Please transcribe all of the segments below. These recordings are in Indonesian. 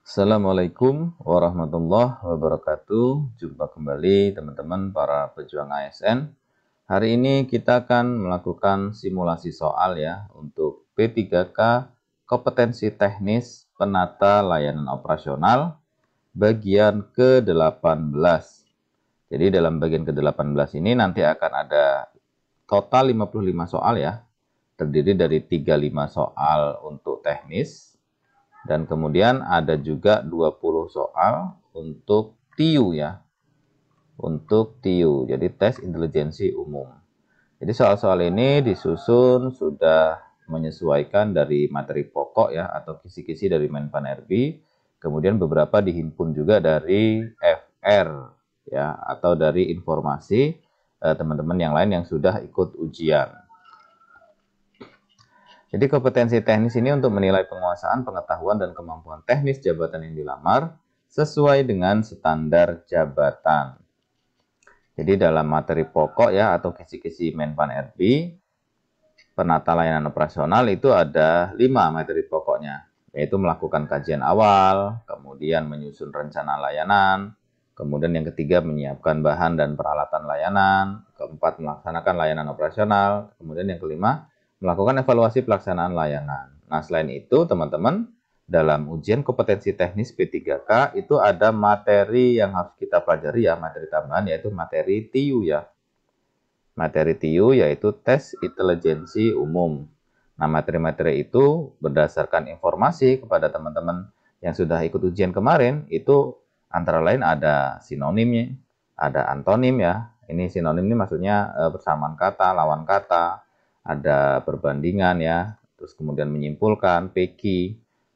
Assalamualaikum warahmatullahi wabarakatuh. Jumpa kembali teman-teman para pejuang ASN. Hari ini kita akan melakukan simulasi soal ya untuk P3K kompetensi teknis penata layanan operasional bagian ke-18. Jadi dalam bagian ke-18 ini nanti akan ada total 55 soal ya. Terdiri dari 35 soal untuk teknis. Dan kemudian ada juga 20 soal untuk TIU ya. Untuk TIU, jadi tes intelijensi umum. Jadi soal-soal ini disusun sudah menyesuaikan dari materi pokok ya atau kisi-kisi dari Menpan RB. Kemudian beberapa dihimpun juga dari FR ya atau dari informasi teman-teman yang lain yang sudah ikut ujian. Jadi kompetensi teknis ini untuk menilai penguasaan, pengetahuan, dan kemampuan teknis jabatan yang dilamar sesuai dengan standar jabatan. Jadi dalam materi pokok ya atau kisi-kisi Menpan RB, penata layanan operasional itu ada 5 materi pokoknya, yaitu melakukan kajian awal, kemudian menyusun rencana layanan, kemudian yang ketiga menyiapkan bahan dan peralatan layanan, keempat melaksanakan layanan operasional, kemudian yang kelima melakukan evaluasi pelaksanaan layanan. Nah, selain itu, teman-teman, dalam ujian kompetensi teknis P3K itu ada materi yang harus kita pelajari ya, materi tambahan yaitu materi TIU ya. Materi TIU yaitu tes intelijensi umum. Nah, materi-materi itu berdasarkan informasi kepada teman-teman yang sudah ikut ujian kemarin, itu antara lain ada sinonimnya, ada antonim ya. Ini sinonim ini maksudnya persamaan kata, lawan kata, ada perbandingan ya, terus kemudian menyimpulkan, PQ,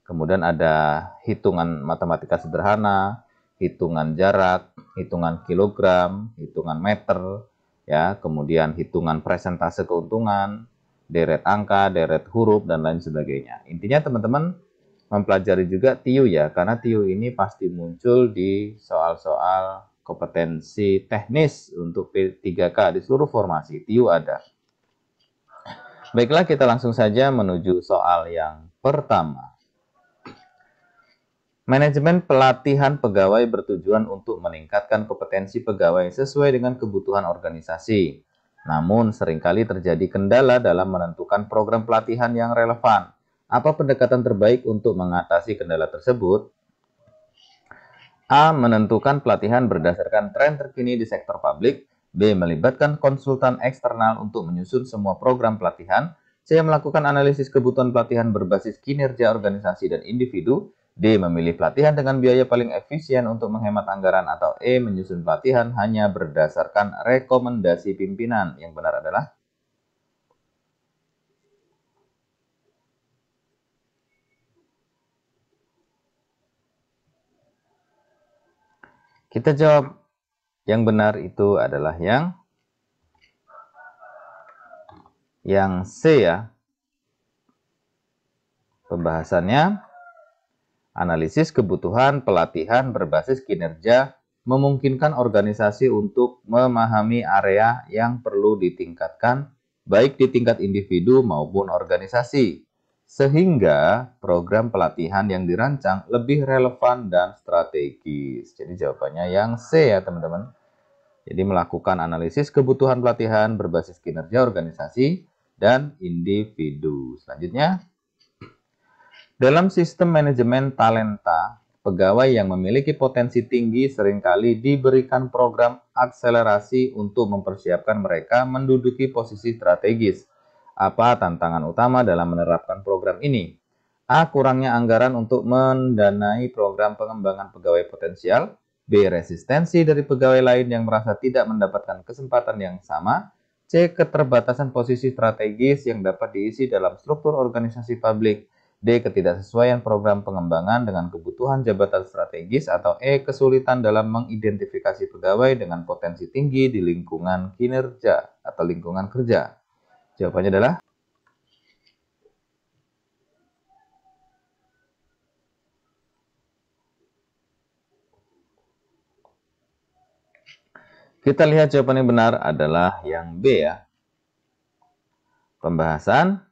kemudian ada hitungan matematika sederhana, hitungan jarak, hitungan kilogram, hitungan meter, ya, kemudian hitungan presentase keuntungan, deret angka, deret huruf, dan lain sebagainya. Intinya teman-teman mempelajari juga TIU ya, karena TIU ini pasti muncul di soal-soal kompetensi teknis untuk P3K di seluruh formasi, TIU ada. Baiklah, kita langsung saja menuju soal yang pertama. Manajemen pelatihan pegawai bertujuan untuk meningkatkan kompetensi pegawai sesuai dengan kebutuhan organisasi. Namun, seringkali terjadi kendala dalam menentukan program pelatihan yang relevan. Apa pendekatan terbaik untuk mengatasi kendala tersebut? A. Menentukan pelatihan berdasarkan tren terkini di sektor publik. B. Melibatkan konsultan eksternal untuk menyusun semua program pelatihan. C. Melakukan analisis kebutuhan pelatihan berbasis kinerja organisasi dan individu. D. Memilih pelatihan dengan biaya paling efisien untuk menghemat anggaran. Atau E. Menyusun pelatihan hanya berdasarkan rekomendasi pimpinan. Yang benar adalah kita jawab yang benar itu adalah yang C ya. Pembahasannya, analisis kebutuhan pelatihan berbasis kinerja memungkinkan organisasi untuk memahami area yang perlu ditingkatkan baik di tingkat individu maupun organisasi, sehingga program pelatihan yang dirancang lebih relevan dan strategis. Jadi jawabannya yang C ya teman-teman. Jadi melakukan analisis kebutuhan pelatihan berbasis kinerja organisasi dan individu. Selanjutnya, dalam sistem manajemen talenta, pegawai yang memiliki potensi tinggi seringkali diberikan program akselerasi untuk mempersiapkan mereka menduduki posisi strategis. Apa tantangan utama dalam menerapkan program ini? A. Kurangnya anggaran untuk mendanai program pengembangan pegawai potensial. B. Resistensi dari pegawai lain yang merasa tidak mendapatkan kesempatan yang sama. C. Keterbatasan posisi strategis yang dapat diisi dalam struktur organisasi publik. D. Ketidaksesuaian program pengembangan dengan kebutuhan jabatan strategis. Atau E. Kesulitan dalam mengidentifikasi pegawai dengan potensi tinggi di lingkungan kinerja atau lingkungan kerja. Jawabannya adalah kita lihat jawaban yang benar adalah yang B ya. Pembahasan,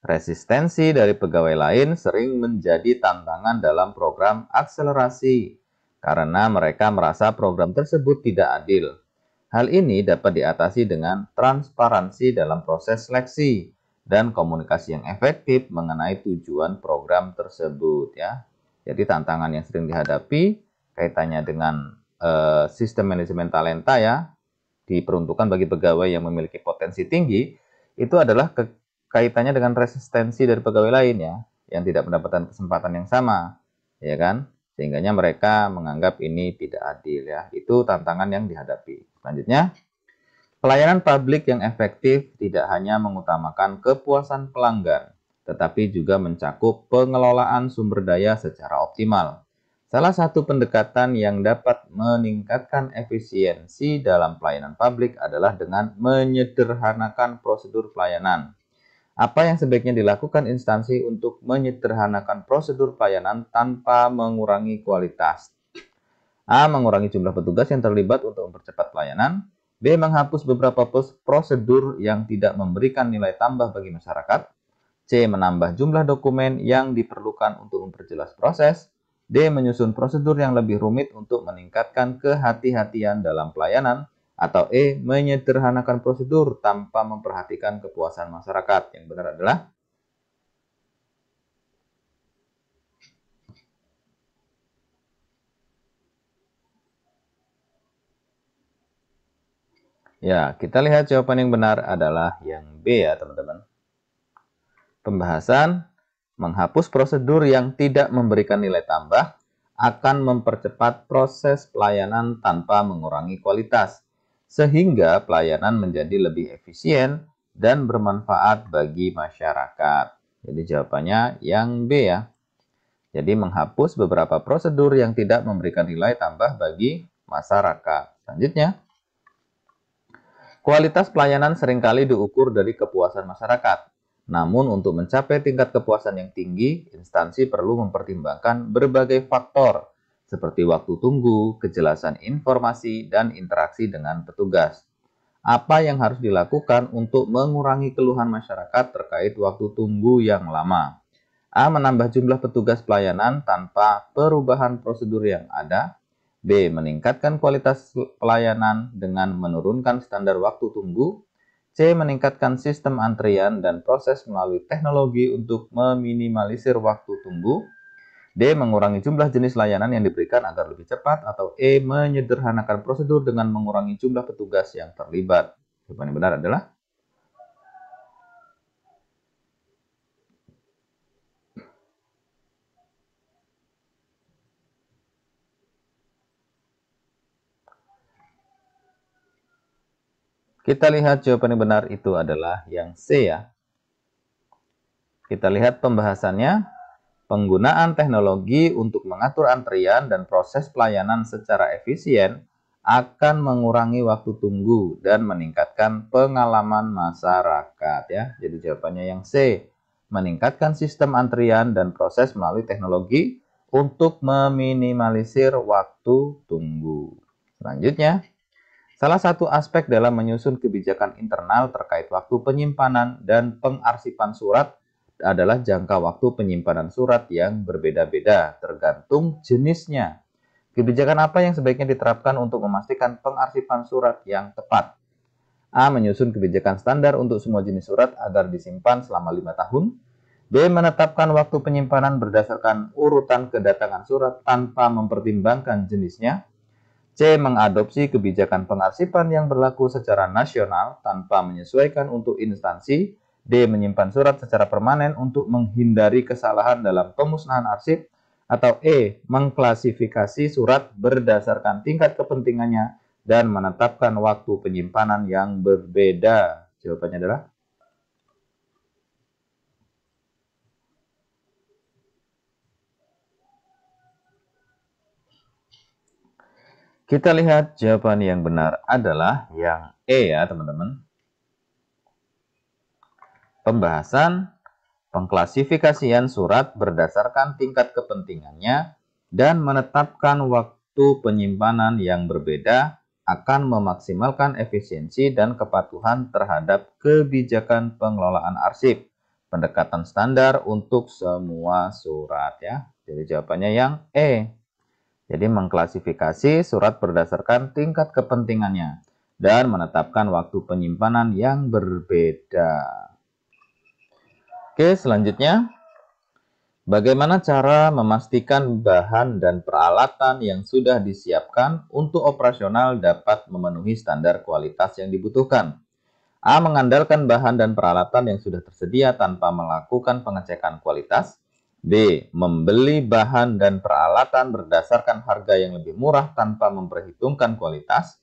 Resistensi dari pegawai lain sering menjadi tantangan dalam program akselerasi karena mereka merasa program tersebut tidak adil. Hal ini dapat diatasi dengan transparansi dalam proses seleksi dan komunikasi yang efektif mengenai tujuan program tersebut ya. Jadi tantangan yang sering dihadapi kaitannya dengan sistem manajemen talenta ya, diperuntukkan bagi pegawai yang memiliki potensi tinggi, itu adalah kaitannya dengan resistensi dari pegawai lain ya, yang tidak mendapatkan kesempatan yang sama, ya kan? Sehingganya mereka menganggap ini tidak adil ya. Itu tantangan yang dihadapi. Selanjutnya, pelayanan publik yang efektif tidak hanya mengutamakan kepuasan pelanggan, tetapi juga mencakup pengelolaan sumber daya secara optimal. Salah satu pendekatan yang dapat meningkatkan efisiensi dalam pelayanan publik adalah dengan menyederhanakan prosedur pelayanan. Apa yang sebaiknya dilakukan instansi untuk menyederhanakan prosedur pelayanan tanpa mengurangi kualitas? A. Mengurangi jumlah petugas yang terlibat untuk mempercepat pelayanan. B. Menghapus beberapa prosedur yang tidak memberikan nilai tambah bagi masyarakat. C. Menambah jumlah dokumen yang diperlukan untuk memperjelas proses. D. Menyusun prosedur yang lebih rumit untuk meningkatkan kehati-hatian dalam pelayanan. Atau E. Menyederhanakan prosedur tanpa memperhatikan kepuasan masyarakat. Yang benar adalah ya, kita lihat jawaban yang benar adalah yang B ya teman-teman. Pembahasan menghapus prosedur yang tidak memberikan nilai tambah akan mempercepat proses pelayanan tanpa mengurangi kualitas, sehingga pelayanan menjadi lebih efisien dan bermanfaat bagi masyarakat. Jadi jawabannya yang B ya. Jadi menghapus beberapa prosedur yang tidak memberikan nilai tambah bagi masyarakat. Selanjutnya, kualitas pelayanan seringkali diukur dari kepuasan masyarakat. Namun untuk mencapai tingkat kepuasan yang tinggi, instansi perlu mempertimbangkan berbagai faktor seperti waktu tunggu, kejelasan informasi, dan interaksi dengan petugas. Apa yang harus dilakukan untuk mengurangi keluhan masyarakat terkait waktu tunggu yang lama? A. Menambah jumlah petugas pelayanan tanpa perubahan prosedur yang ada. B. Meningkatkan kualitas pelayanan dengan menurunkan standar waktu tunggu. C. Meningkatkan sistem antrian dan proses melalui teknologi untuk meminimalisir waktu tunggu. D. Mengurangi jumlah jenis layanan yang diberikan agar lebih cepat. Atau E. Menyederhanakan prosedur dengan mengurangi jumlah petugas yang terlibat. Jawaban yang benar adalah kita lihat jawaban yang benar itu adalah yang C ya. Kita lihat pembahasannya. Penggunaan teknologi untuk mengatur antrian dan proses pelayanan secara efisien akan mengurangi waktu tunggu dan meningkatkan pengalaman masyarakat ya. Jadi jawabannya yang C. Meningkatkan sistem antrian dan proses melalui teknologi untuk meminimalisir waktu tunggu. Selanjutnya, salah satu aspek dalam menyusun kebijakan internal terkait waktu penyimpanan dan pengarsipan surat adalah jangka waktu penyimpanan surat yang berbeda-beda tergantung jenisnya. Kebijakan apa yang sebaiknya diterapkan untuk memastikan pengarsipan surat yang tepat? A. Menyusun kebijakan standar untuk semua jenis surat agar disimpan selama 5 tahun. B. Menetapkan waktu penyimpanan berdasarkan urutan kedatangan surat tanpa mempertimbangkan jenisnya. C. Mengadopsi kebijakan pengarsipan yang berlaku secara nasional tanpa menyesuaikan untuk instansi. D. Menyimpan surat secara permanen untuk menghindari kesalahan dalam pemusnahan arsip. Atau E. Mengklasifikasi surat berdasarkan tingkat kepentingannya dan menetapkan waktu penyimpanan yang berbeda. Jawabannya adalah kita lihat jawaban yang benar adalah yang E ya teman-teman. Pembahasan pengklasifikasian surat berdasarkan tingkat kepentingannya dan menetapkan waktu penyimpanan yang berbeda akan memaksimalkan efisiensi dan kepatuhan terhadap kebijakan pengelolaan arsip pendekatan standar untuk semua surat ya. Jadi jawabannya yang E. Jadi mengklasifikasi surat berdasarkan tingkat kepentingannya dan menetapkan waktu penyimpanan yang berbeda. Oke, selanjutnya. Bagaimana cara memastikan bahan dan peralatan yang sudah disiapkan untuk operasional dapat memenuhi standar kualitas yang dibutuhkan? A. Mengandalkan bahan dan peralatan yang sudah tersedia tanpa melakukan pengecekan kualitas. B. Membeli bahan dan peralatan berdasarkan harga yang lebih murah tanpa memperhitungkan kualitas.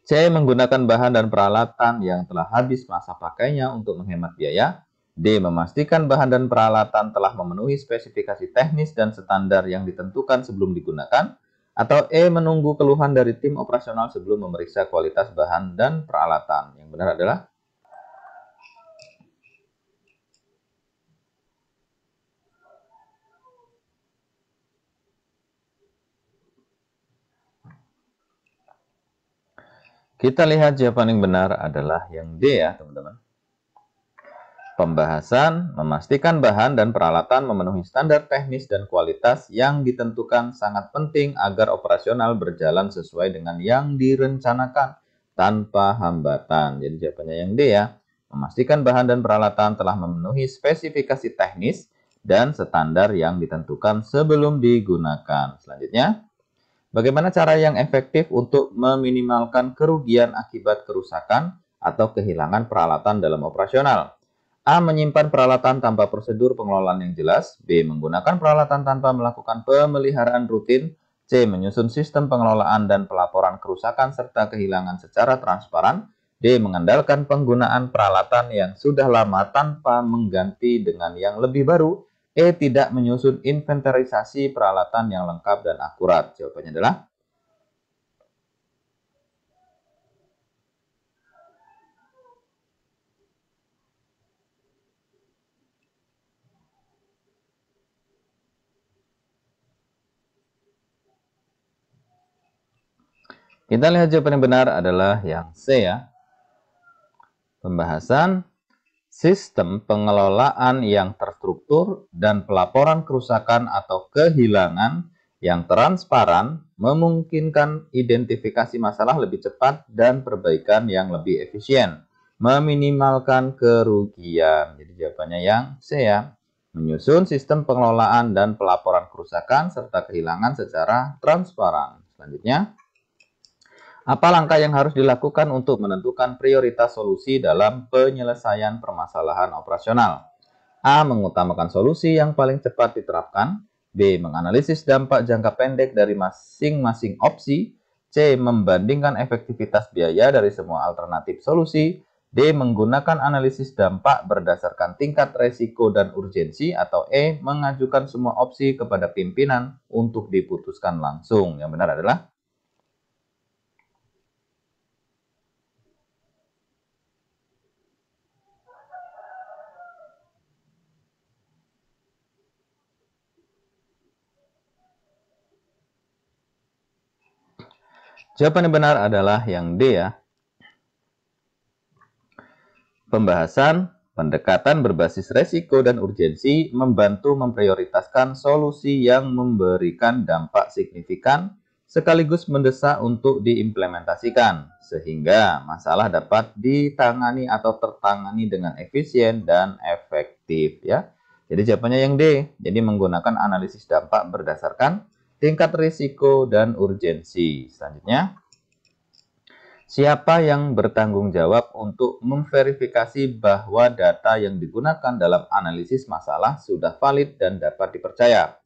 C. Menggunakan bahan dan peralatan yang telah habis masa pakainya untuk menghemat biaya. D. Memastikan bahan dan peralatan telah memenuhi spesifikasi teknis dan standar yang ditentukan sebelum digunakan. Atau E. Menunggu keluhan dari tim operasional sebelum memeriksa kualitas bahan dan peralatan. Yang benar adalah kita lihat jawaban yang benar adalah yang D ya teman-teman. Pembahasan memastikan bahan dan peralatan memenuhi standar teknis dan kualitas yang ditentukan sangat penting agar operasional berjalan sesuai dengan yang direncanakan tanpa hambatan. Jadi jawabannya yang D ya. Memastikan bahan dan peralatan telah memenuhi spesifikasi teknis dan standar yang ditentukan sebelum digunakan. Selanjutnya, bagaimana cara yang efektif untuk meminimalkan kerugian akibat kerusakan atau kehilangan peralatan dalam operasional? A. Menyimpan peralatan tanpa prosedur pengelolaan yang jelas. B. Menggunakan peralatan tanpa melakukan pemeliharaan rutin. C. Menyusun sistem pengelolaan dan pelaporan kerusakan serta kehilangan secara transparan. D. Mengandalkan penggunaan peralatan yang sudah lama tanpa mengganti dengan yang lebih baru. E. Tidak menyusun inventarisasi peralatan yang lengkap dan akurat. Jawabannya adalah kita lihat jawaban yang benar adalah yang C ya. Pembahasan sistem pengelolaan yang terstruktur dan pelaporan kerusakan atau kehilangan yang transparan memungkinkan identifikasi masalah lebih cepat dan perbaikan yang lebih efisien, meminimalkan kerugian. Jadi jawabannya yang C ya. Menyusun sistem pengelolaan dan pelaporan kerusakan serta kehilangan secara transparan. Selanjutnya, apa langkah yang harus dilakukan untuk menentukan prioritas solusi dalam penyelesaian permasalahan operasional? A. Mengutamakan solusi yang paling cepat diterapkan. B. Menganalisis dampak jangka pendek dari masing-masing opsi. C. Membandingkan efektivitas biaya dari semua alternatif solusi. D. Menggunakan analisis dampak berdasarkan tingkat resiko dan urgensi. Atau E. Mengajukan semua opsi kepada pimpinan untuk diputuskan langsung. Yang benar adalah jawaban yang benar adalah yang D ya. Pembahasan pendekatan berbasis resiko dan urgensi membantu memprioritaskan solusi yang memberikan dampak signifikan sekaligus mendesak untuk diimplementasikan sehingga masalah dapat ditangani atau tertangani dengan efisien dan efektif ya. Jadi jawabannya yang D. Jadi menggunakan analisis dampak berdasarkan tingkat risiko dan urgensi. Selanjutnya, siapa yang bertanggung jawab untuk memverifikasi bahwa data yang digunakan dalam analisis masalah sudah valid dan dapat dipercaya?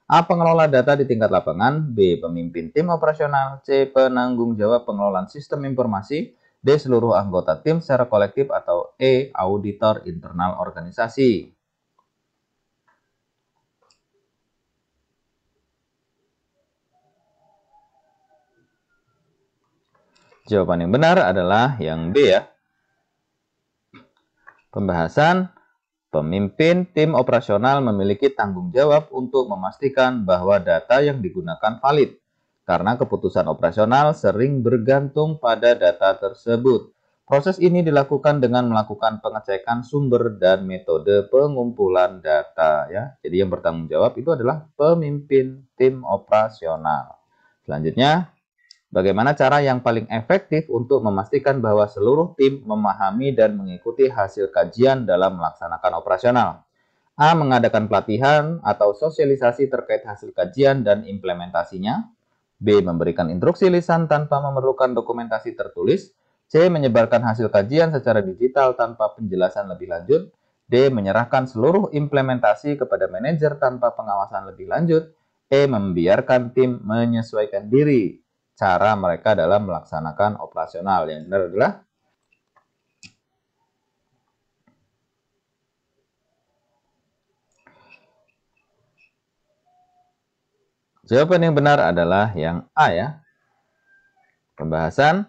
A. Pengelola data di tingkat lapangan. B. Pemimpin tim operasional. C. Penanggung jawab pengelolaan sistem informasi. D. Seluruh anggota tim secara kolektif. Atau E. Auditor internal organisasi. Jawaban yang benar adalah yang B ya. Pembahasan pemimpin tim operasional memiliki tanggung jawab untuk memastikan bahwa data yang digunakan valid, karena keputusan operasional sering bergantung pada data tersebut. Proses ini dilakukan dengan melakukan pengecekan sumber dan metode pengumpulan data ya. Jadi yang bertanggung jawab itu adalah pemimpin tim operasional. Selanjutnya, bagaimana cara yang paling efektif untuk memastikan bahwa seluruh tim memahami dan mengikuti hasil kajian dalam melaksanakan operasional? A. Mengadakan pelatihan atau sosialisasi terkait hasil kajian dan implementasinya. B. Memberikan instruksi lisan tanpa memerlukan dokumentasi tertulis. C. Menyebarkan hasil kajian secara digital tanpa penjelasan lebih lanjut. D. Menyerahkan seluruh implementasi kepada manajer tanpa pengawasan lebih lanjut. E. Membiarkan tim menyesuaikan diri cara mereka dalam melaksanakan operasional. Yang benar adalah jawaban yang benar adalah yang A ya. Pembahasan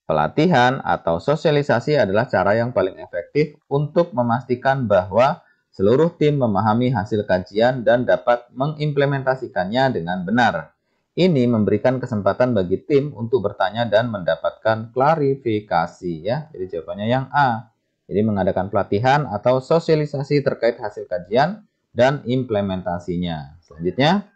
pelatihan atau sosialisasi adalah cara yang paling efektif untuk memastikan bahwa seluruh tim memahami hasil kajian dan dapat mengimplementasikannya dengan benar. Ini memberikan kesempatan bagi tim untuk bertanya dan mendapatkan klarifikasi ya. Jadi jawabannya yang A. Jadi mengadakan pelatihan atau sosialisasi terkait hasil kajian dan implementasinya. Selanjutnya,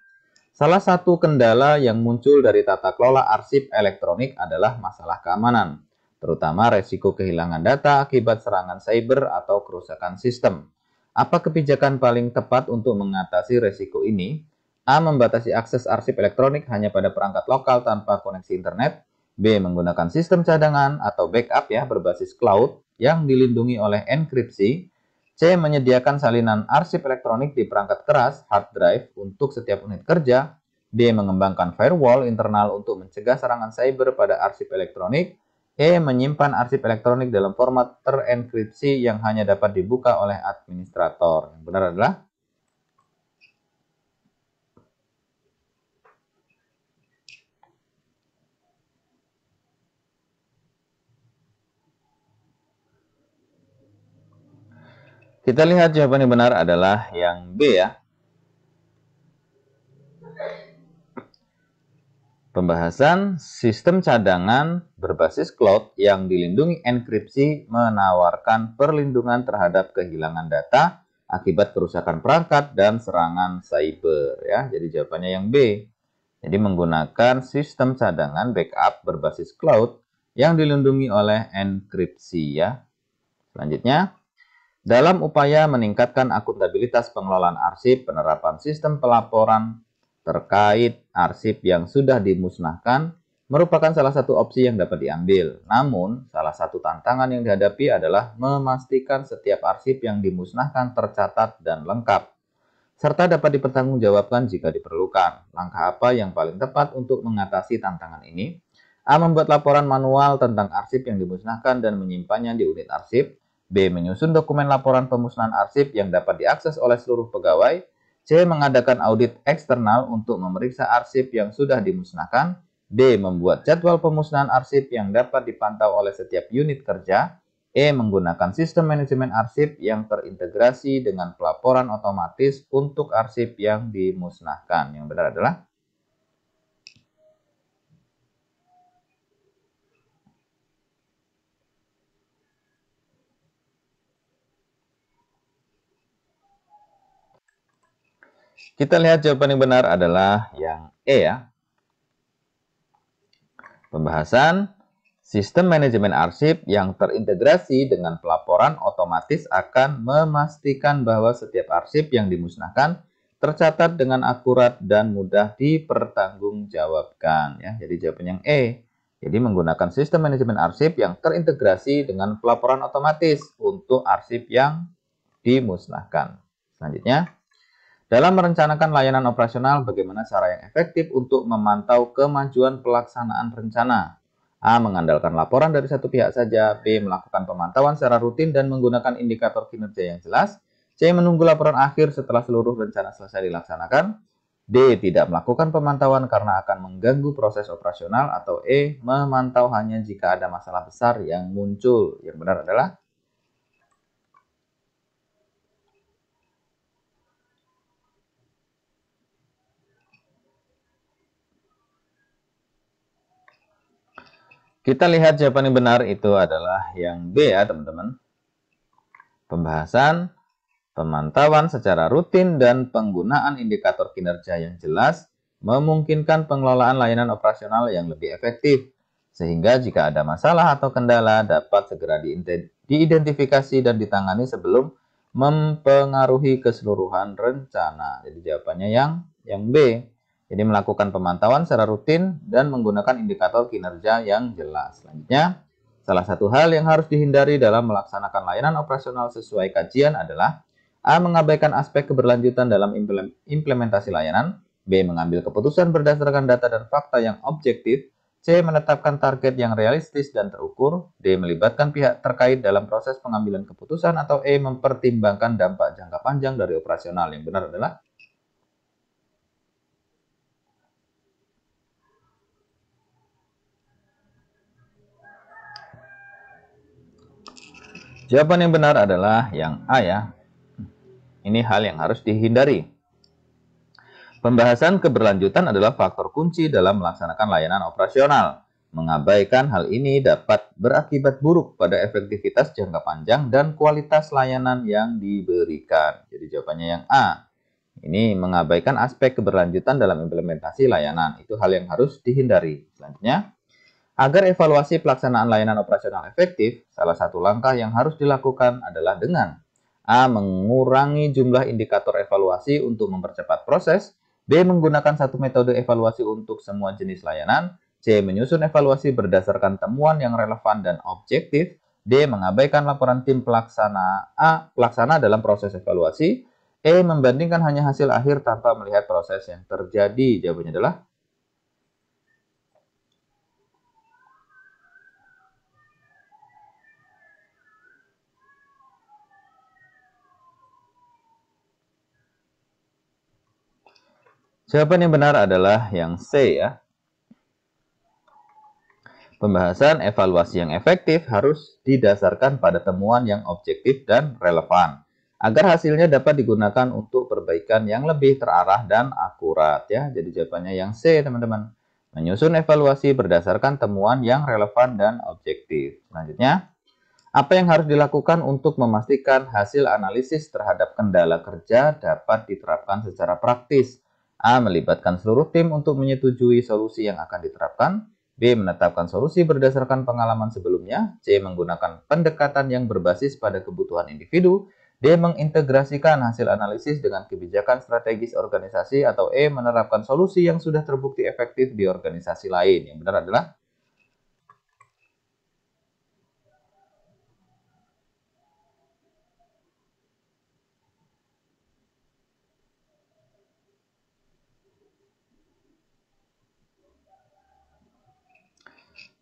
salah satu kendala yang muncul dari tata kelola arsip elektronik adalah masalah keamanan, terutama resiko kehilangan data akibat serangan cyber atau kerusakan sistem. Apa kebijakan paling tepat untuk mengatasi resiko ini? A. Membatasi akses arsip elektronik hanya pada perangkat lokal tanpa koneksi internet. B. Menggunakan sistem cadangan atau backup ya berbasis cloud yang dilindungi oleh enkripsi. C. Menyediakan salinan arsip elektronik di perangkat keras, hard drive, untuk setiap unit kerja. D. Mengembangkan firewall internal untuk mencegah serangan cyber pada arsip elektronik. E. Menyimpan arsip elektronik dalam format terenkripsi yang hanya dapat dibuka oleh administrator. Yang benar adalah kita lihat jawaban yang benar adalah yang B ya. Pembahasan sistem cadangan berbasis cloud yang dilindungi enkripsi menawarkan perlindungan terhadap kehilangan data akibat kerusakan perangkat dan serangan cyber ya. Jadi jawabannya yang B. Jadi menggunakan sistem cadangan backup berbasis cloud yang dilindungi oleh enkripsi ya. Selanjutnya, dalam upaya meningkatkan akuntabilitas pengelolaan arsip, penerapan sistem pelaporan terkait arsip yang sudah dimusnahkan merupakan salah satu opsi yang dapat diambil. Namun, salah satu tantangan yang dihadapi adalah memastikan setiap arsip yang dimusnahkan tercatat dan lengkap, serta dapat dipertanggungjawabkan jika diperlukan. Langkah apa yang paling tepat untuk mengatasi tantangan ini? A. Membuat laporan manual tentang arsip yang dimusnahkan dan menyimpannya di unit arsip. B. Menyusun dokumen laporan pemusnahan arsip yang dapat diakses oleh seluruh pegawai. C. Mengadakan audit eksternal untuk memeriksa arsip yang sudah dimusnahkan. D. Membuat jadwal pemusnahan arsip yang dapat dipantau oleh setiap unit kerja. E. Menggunakan sistem manajemen arsip yang terintegrasi dengan pelaporan otomatis untuk arsip yang dimusnahkan. Yang benar adalah kita lihat jawaban yang benar adalah yang E ya. Pembahasan sistem manajemen arsip yang terintegrasi dengan pelaporan otomatis akan memastikan bahwa setiap arsip yang dimusnahkan tercatat dengan akurat dan mudah dipertanggungjawabkan ya. Jadi jawaban yang E. Jadi menggunakan sistem manajemen arsip yang terintegrasi dengan pelaporan otomatis untuk arsip yang dimusnahkan. Selanjutnya, dalam merencanakan layanan operasional, bagaimana cara yang efektif untuk memantau kemajuan pelaksanaan rencana? A. Mengandalkan laporan dari satu pihak saja. B. Melakukan pemantauan secara rutin dan menggunakan indikator kinerja yang jelas. C. Menunggu laporan akhir setelah seluruh rencana selesai dilaksanakan. D. Tidak melakukan pemantauan karena akan mengganggu proses operasional. Atau E. Memantau hanya jika ada masalah besar yang muncul. Yang benar adalah Kita lihat jawaban yang benar itu adalah yang B ya teman-teman. Pembahasan, pemantauan secara rutin dan penggunaan indikator kinerja yang jelas memungkinkan pengelolaan layanan operasional yang lebih efektif. Sehingga jika ada masalah atau kendala dapat segera diidentifikasi dan ditangani sebelum mempengaruhi keseluruhan rencana. Jadi jawabannya yang B. Jadi melakukan pemantauan secara rutin dan menggunakan indikator kinerja yang jelas. Selanjutnya, salah satu hal yang harus dihindari dalam melaksanakan layanan operasional sesuai kajian adalah A. Mengabaikan aspek keberlanjutan dalam implementasi layanan. B. Mengambil keputusan berdasarkan data dan fakta yang objektif. C. Menetapkan target yang realistis dan terukur. D. Melibatkan pihak terkait dalam proses pengambilan keputusan. Atau E. Mempertimbangkan dampak jangka panjang dari operasional. Yang benar adalah jawaban yang benar adalah yang A ya. Ini hal yang harus dihindari. Pembahasan keberlanjutan adalah faktor kunci dalam melaksanakan layanan operasional. Mengabaikan hal ini dapat berakibat buruk pada efektivitas jangka panjang dan kualitas layanan yang diberikan. Jadi jawabannya yang A. Ini mengabaikan aspek keberlanjutan dalam implementasi layanan. Itu hal yang harus dihindari. Selanjutnya, agar evaluasi pelaksanaan layanan operasional efektif, salah satu langkah yang harus dilakukan adalah dengan A. Mengurangi jumlah indikator evaluasi untuk mempercepat proses. B. Menggunakan satu metode evaluasi untuk semua jenis layanan. C. Menyusun evaluasi berdasarkan temuan yang relevan dan objektif. D. Mengabaikan laporan tim pelaksana dalam proses evaluasi. E. Membandingkan hanya hasil akhir tanpa melihat proses yang terjadi. Jawabannya adalah jawaban yang benar adalah yang C ya. Pembahasan evaluasi yang efektif harus didasarkan pada temuan yang objektif dan relevan, agar hasilnya dapat digunakan untuk perbaikan yang lebih terarah dan akurat ya. Jadi jawabannya yang C teman-teman. Menyusun evaluasi berdasarkan temuan yang relevan dan objektif. Selanjutnya, apa yang harus dilakukan untuk memastikan hasil analisis terhadap kendala kerja dapat diterapkan secara praktis? A. Melibatkan seluruh tim untuk menyetujui solusi yang akan diterapkan. B. Menetapkan solusi berdasarkan pengalaman sebelumnya. C. Menggunakan pendekatan yang berbasis pada kebutuhan individu. D. Mengintegrasikan hasil analisis dengan kebijakan strategis organisasi. Atau E. Menerapkan solusi yang sudah terbukti efektif di organisasi lain. Yang benar adalah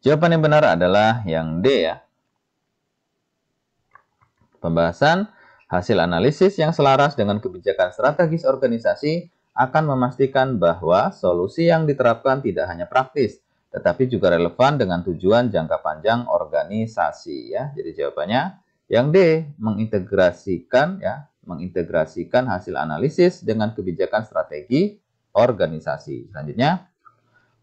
jawaban yang benar adalah yang D ya. Pembahasan hasil analisis yang selaras dengan kebijakan strategis organisasi akan memastikan bahwa solusi yang diterapkan tidak hanya praktis, tetapi juga relevan dengan tujuan jangka panjang organisasi ya. Jadi jawabannya yang D, mengintegrasikan hasil analisis dengan kebijakan strategi organisasi. Selanjutnya,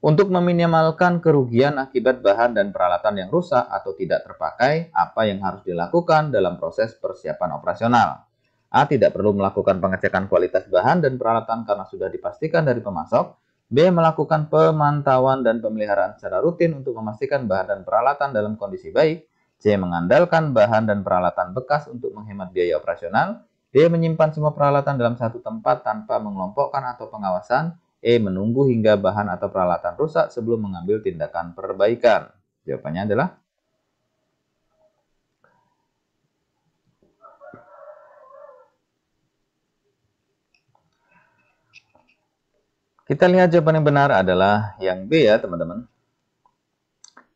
untuk meminimalkan kerugian akibat bahan dan peralatan yang rusak atau tidak terpakai, apa yang harus dilakukan dalam proses persiapan operasional? A. Tidak perlu melakukan pengecekan kualitas bahan dan peralatan karena sudah dipastikan dari pemasok. B. Melakukan pemantauan dan pemeliharaan secara rutin untuk memastikan bahan dan peralatan dalam kondisi baik. C. Mengandalkan bahan dan peralatan bekas untuk menghemat biaya operasional. D. Menyimpan semua peralatan dalam satu tempat tanpa mengelompokkan atau pengawasan. E. Menunggu hingga bahan atau peralatan rusak sebelum mengambil tindakan perbaikan. Jawabannya adalah kita lihat jawaban yang benar adalah yang B ya teman-teman.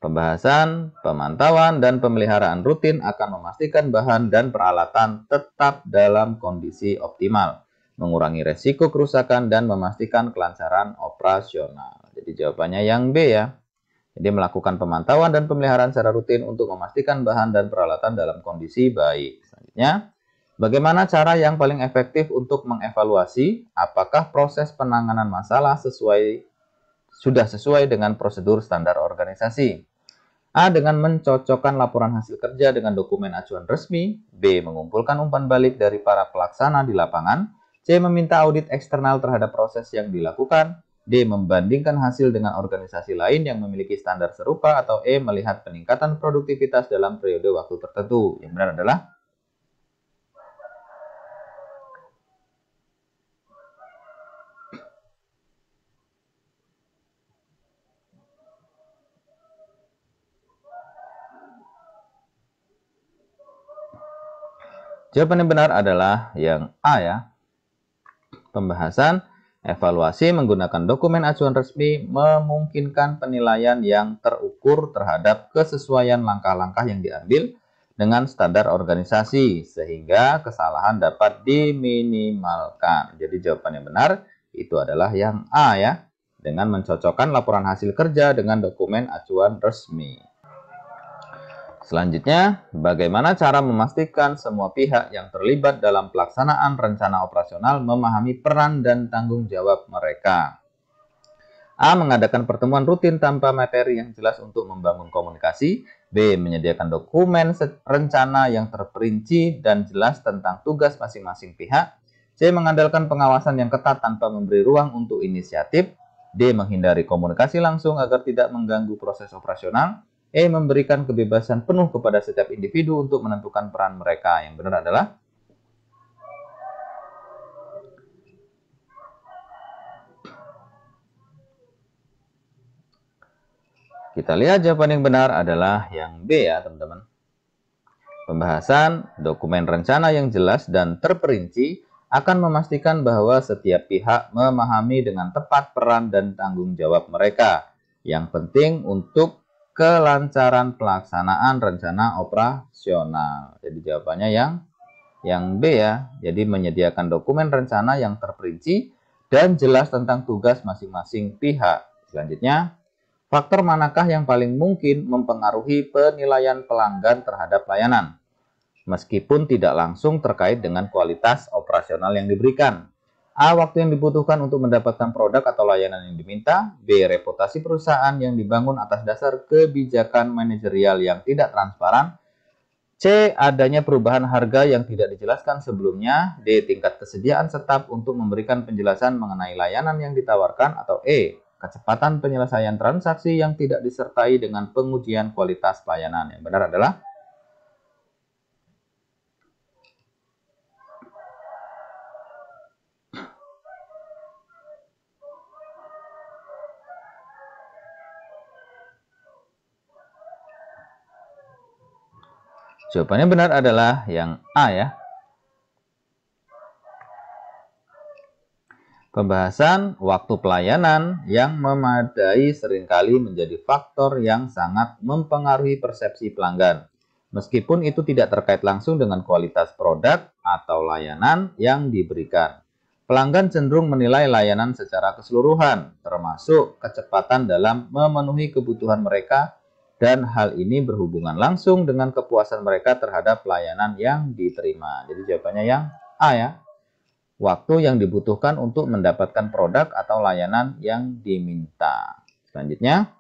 Pembahasan, pemantauan, dan pemeliharaan rutin akan memastikan bahan dan peralatan tetap dalam kondisi optimal, mengurangi resiko kerusakan, dan memastikan kelancaran operasional. Jadi jawabannya yang B ya. Jadi melakukan pemantauan dan pemeliharaan secara rutin untuk memastikan bahan dan peralatan dalam kondisi baik. Selanjutnya, bagaimana cara yang paling efektif untuk mengevaluasi apakah proses penanganan masalah sudah sesuai dengan prosedur standar organisasi? A. Dengan mencocokkan laporan hasil kerja dengan dokumen acuan resmi. B. Mengumpulkan umpan balik dari para pelaksana di lapangan. C. Meminta audit eksternal terhadap proses yang dilakukan. D. Membandingkan hasil dengan organisasi lain yang memiliki standar serupa. Atau E. Melihat peningkatan produktivitas dalam periode waktu tertentu. Yang benar adalah jawaban yang benar adalah yang A ya. Pembahasan evaluasi menggunakan dokumen acuan resmi memungkinkan penilaian yang terukur terhadap kesesuaian langkah-langkah yang diambil dengan standar organisasi sehingga kesalahan dapat diminimalkan. Jadi jawaban yang benar itu adalah yang A ya, dengan mencocokkan laporan hasil kerja dengan dokumen acuan resmi. Selanjutnya, bagaimana cara memastikan semua pihak yang terlibat dalam pelaksanaan rencana operasional memahami peran dan tanggung jawab mereka? A. Mengadakan pertemuan rutin tanpa materi yang jelas untuk membangun komunikasi. B. Menyediakan dokumen rencana yang terperinci dan jelas tentang tugas masing-masing pihak. C. Mengandalkan pengawasan yang ketat tanpa memberi ruang untuk inisiatif. D. Menghindari komunikasi langsung agar tidak mengganggu proses operasional. E. Memberikan kebebasan penuh kepada setiap individu untuk menentukan peran mereka. Yang benar adalah kita lihat jawaban yang benar adalah yang B ya teman-teman. Pembahasan dokumen rencana yang jelas dan terperinci akan memastikan bahwa setiap pihak memahami dengan tepat peran dan tanggung jawab mereka. Yang penting untuk kelancaran pelaksanaan rencana operasional. Jadi jawabannya yang B ya. Jadi menyediakan dokumen rencana yang terperinci dan jelas tentang tugas masing-masing pihak. Selanjutnya, faktor manakah yang paling mungkin mempengaruhi penilaian pelanggan terhadap layanan? Meskipun tidak langsung terkait dengan kualitas operasional yang diberikan. A. Waktu yang dibutuhkan untuk mendapatkan produk atau layanan yang diminta. B. Reputasi perusahaan yang dibangun atas dasar kebijakan manajerial yang tidak transparan. C. Adanya perubahan harga yang tidak dijelaskan sebelumnya. D. Tingkat kesediaan staf untuk memberikan penjelasan mengenai layanan yang ditawarkan. Atau E. Kecepatan penyelesaian transaksi yang tidak disertai dengan pengujian kualitas pelayanan. Yang benar adalah jawabannya benar adalah yang A ya. Pembahasan waktu pelayanan yang memadai seringkali menjadi faktor yang sangat mempengaruhi persepsi pelanggan. Meskipun itu tidak terkait langsung dengan kualitas produk atau layanan yang diberikan. Pelanggan cenderung menilai layanan secara keseluruhan, termasuk kecepatan dalam memenuhi kebutuhan mereka, dan hal ini berhubungan langsung dengan kepuasan mereka terhadap layanan yang diterima. Jadi jawabannya yang A ya. Waktu yang dibutuhkan untuk mendapatkan produk atau layanan yang diminta. Selanjutnya,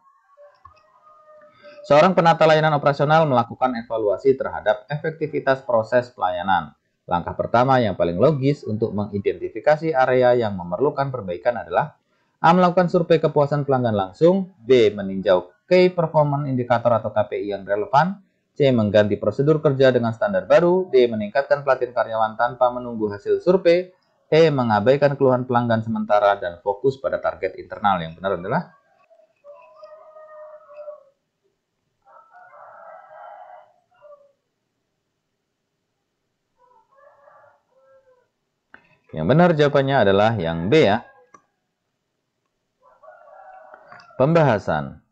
seorang penata layanan operasional melakukan evaluasi terhadap efektivitas proses pelayanan. Langkah pertama yang paling logis untuk mengidentifikasi area yang memerlukan perbaikan adalah A. Melakukan survei kepuasan pelanggan langsung. B. Meninjau Key Performance Indicator atau KPI yang relevan. C. Mengganti prosedur kerja dengan standar baru. D. Meningkatkan pelatihan karyawan tanpa menunggu hasil survei. E. Mengabaikan keluhan pelanggan sementara dan fokus pada target internal. Yang benar adalah yang benar jawabannya adalah yang B ya. Pembahasan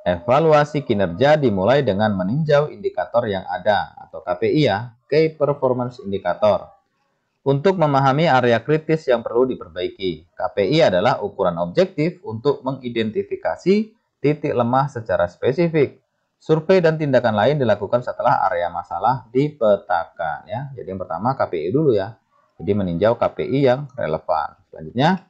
evaluasi kinerja dimulai dengan meninjau indikator yang ada atau KPI ya, Key Performance Indicator. Untuk memahami area kritis yang perlu diperbaiki, KPI adalah ukuran objektif untuk mengidentifikasi titik lemah secara spesifik. Survei dan tindakan lain dilakukan setelah area masalah dipetakan ya. Jadi yang pertama KPI dulu ya. Jadi meninjau KPI yang relevan. Selanjutnya,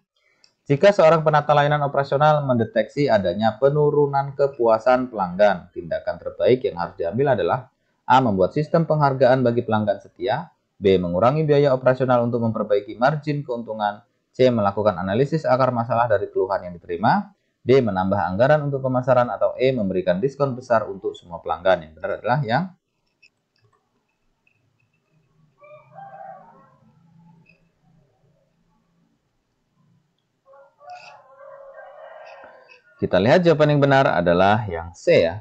Jika seorang penata layanan operasional mendeteksi adanya penurunan kepuasan pelanggan, tindakan terbaik yang harus diambil adalah A. Membuat sistem penghargaan bagi pelanggan setia, B. Mengurangi biaya operasional untuk memperbaiki margin keuntungan, C. Melakukan analisis akar masalah dari keluhan yang diterima, D. Menambah anggaran untuk pemasaran, atau E. Memberikan diskon besar untuk semua pelanggan. Yang benar adalah yang kita lihat jawaban yang benar adalah yang C ya.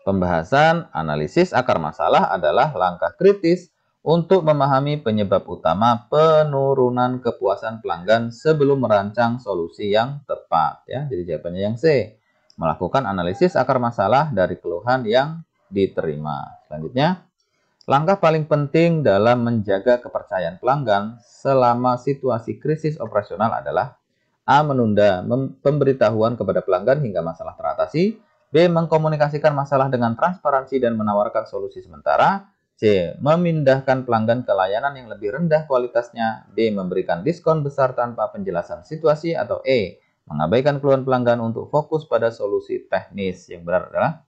Pembahasan analisis akar masalah adalah langkah kritis untuk memahami penyebab utama penurunan kepuasan pelanggan sebelum merancang solusi yang tepat ya. Jadi jawabannya yang C. Melakukan analisis akar masalah dari keluhan yang diterima. Selanjutnya, langkah paling penting dalam menjaga kepercayaan pelanggan selama situasi krisis operasional adalah A. Menunda pemberitahuan kepada pelanggan hingga masalah teratasi, B. Mengkomunikasikan masalah dengan transparansi dan menawarkan solusi sementara, C. Memindahkan pelanggan ke layanan yang lebih rendah kualitasnya, D. Memberikan diskon besar tanpa penjelasan situasi, atau E. Mengabaikan keluhan pelanggan untuk fokus pada solusi teknis. Yang benar adalah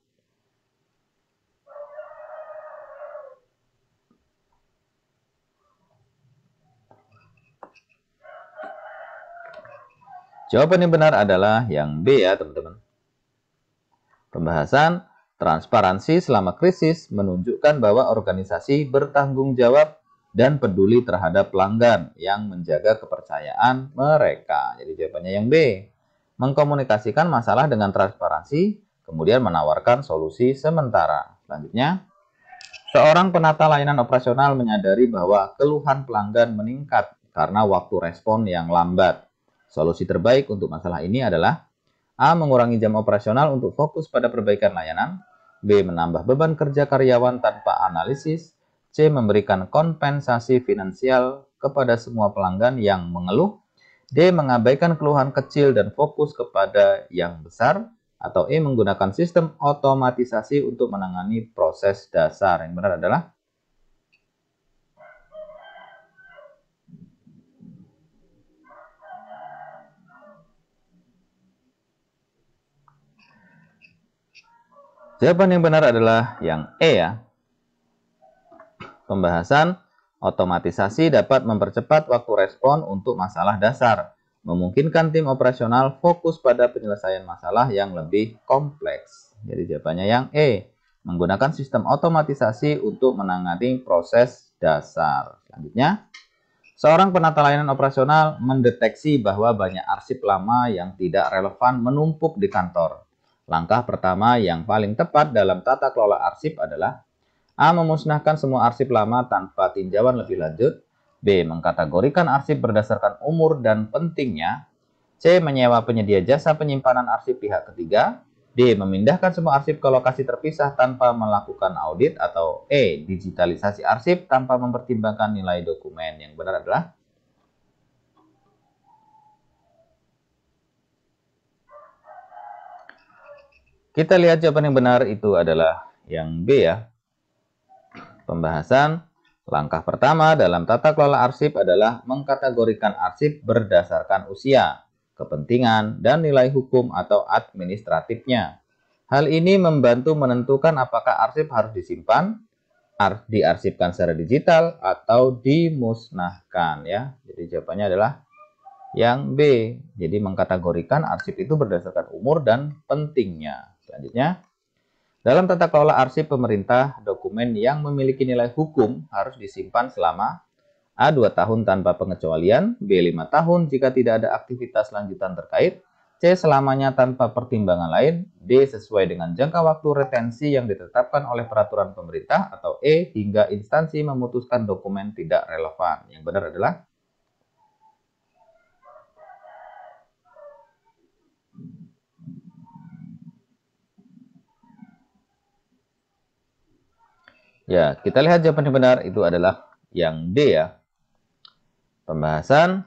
jawaban yang benar adalah yang B ya teman-teman. Pembahasan transparansi selama krisis menunjukkan bahwa organisasi bertanggung jawab dan peduli terhadap pelanggan yang menjaga kepercayaan mereka. Jadi jawabannya yang B. Mengkomunikasikan masalah dengan transparansi, kemudian menawarkan solusi sementara. Selanjutnya, seorang penata layanan operasional menyadari bahwa keluhan pelanggan meningkat karena waktu respon yang lambat. Solusi terbaik untuk masalah ini adalah A. Mengurangi jam operasional untuk fokus pada perbaikan layanan, B. Menambah beban kerja karyawan tanpa analisis, C. Memberikan kompensasi finansial kepada semua pelanggan yang mengeluh, D. Mengabaikan keluhan kecil dan fokus kepada yang besar, atau E. Menggunakan sistem otomatisasi untuk menangani proses dasar. Yang benar adalah jawaban yang benar adalah yang E ya. Pembahasan otomatisasi dapat mempercepat waktu respon untuk masalah dasar, memungkinkan tim operasional fokus pada penyelesaian masalah yang lebih kompleks. Jadi jawabannya yang E, menggunakan sistem otomatisasi untuk menangani proses dasar. Selanjutnya, seorang penata layanan operasional mendeteksi bahwa banyak arsip lama yang tidak relevan menumpuk di kantor. Langkah pertama yang paling tepat dalam tata kelola arsip adalah A. Memusnahkan semua arsip lama tanpa tinjauan lebih lanjut, B. Mengkategorikan arsip berdasarkan umur dan pentingnya, C. Menyewa penyedia jasa penyimpanan arsip pihak ketiga, D. Memindahkan semua arsip ke lokasi terpisah tanpa melakukan audit, atau E. Digitalisasi arsip tanpa mempertimbangkan nilai dokumen. Yang benar adalah kita lihat jawaban yang benar itu adalah yang B ya. Pembahasan langkah pertama dalam tata kelola arsip adalah mengkategorikan arsip berdasarkan usia, kepentingan, dan nilai hukum atau administratifnya. Hal ini membantu menentukan apakah arsip harus disimpan, diarsipkan secara digital, atau dimusnahkan ya. Jadi jawabannya adalah yang B. Jadi mengkategorikan arsip itu berdasarkan umur dan pentingnya. Selanjutnya, dalam tata kelola arsip pemerintah, dokumen yang memiliki nilai hukum harus disimpan selama A. 2 tahun tanpa pengecualian, B. 5 tahun jika tidak ada aktivitas lanjutan terkait, C. Selamanya tanpa pertimbangan lain, D. Sesuai dengan jangka waktu retensi yang ditetapkan oleh peraturan pemerintah, atau E. Hingga instansi memutuskan dokumen tidak relevan. Yang benar adalah ya, kita lihat jawaban yang benar itu adalah yang D ya. Pembahasan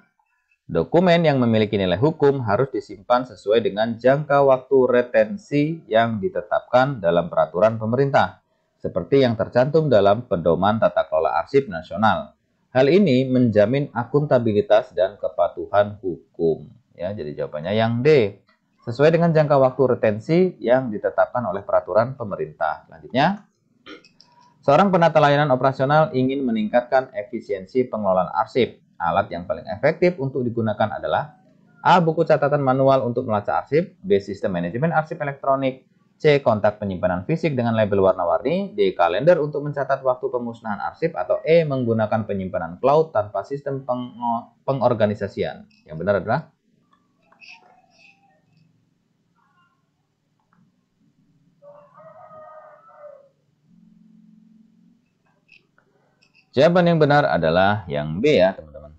dokumen yang memiliki nilai hukum harus disimpan sesuai dengan jangka waktu retensi yang ditetapkan dalam peraturan pemerintah, seperti yang tercantum dalam Pedoman Tata Kelola Arsip Nasional. Hal ini menjamin akuntabilitas dan kepatuhan hukum. Ya, jadi jawabannya yang D. Sesuai dengan jangka waktu retensi yang ditetapkan oleh peraturan pemerintah. Selanjutnya, seorang penata layanan operasional ingin meningkatkan efisiensi pengelolaan arsip. Alat yang paling efektif untuk digunakan adalah A. Buku catatan manual untuk melacak arsip. B. Sistem manajemen arsip elektronik. C. Kontak penyimpanan fisik dengan label warna-warni. D. Kalender untuk mencatat waktu pemusnahan arsip. Atau E. Menggunakan penyimpanan cloud tanpa sistem pengorganisasian. Yang benar adalah jawaban yang benar adalah yang B ya teman-teman.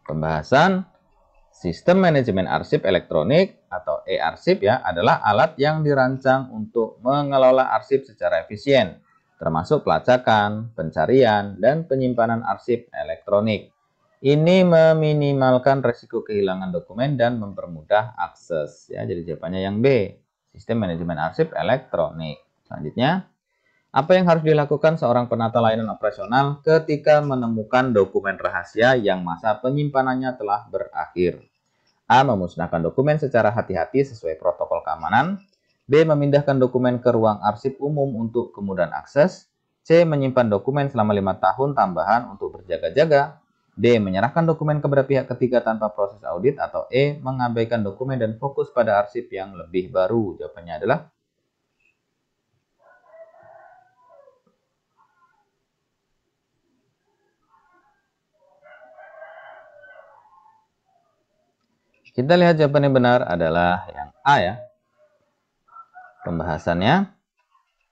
Pembahasan sistem manajemen arsip elektronik atau e-arsip ya adalah alat yang dirancang untuk mengelola arsip secara efisien, termasuk pelacakan, pencarian, dan penyimpanan arsip elektronik. Ini meminimalkan risiko kehilangan dokumen dan mempermudah akses ya. Jadi jawabannya yang B, sistem manajemen arsip elektronik. Selanjutnya, apa yang harus dilakukan seorang penata layanan operasional ketika menemukan dokumen rahasia yang masa penyimpanannya telah berakhir? A. Memusnahkan dokumen secara hati-hati sesuai protokol keamanan. B. Memindahkan dokumen ke ruang arsip umum untuk kemudahan akses. C. Menyimpan dokumen selama 5 tahun tambahan untuk berjaga-jaga. D. Menyerahkan dokumen kepada pihak ketiga tanpa proses audit. Atau E. Mengabaikan dokumen dan fokus pada arsip yang lebih baru. Jawabannya adalah kita lihat jawaban yang benar adalah yang A ya. Pembahasannya,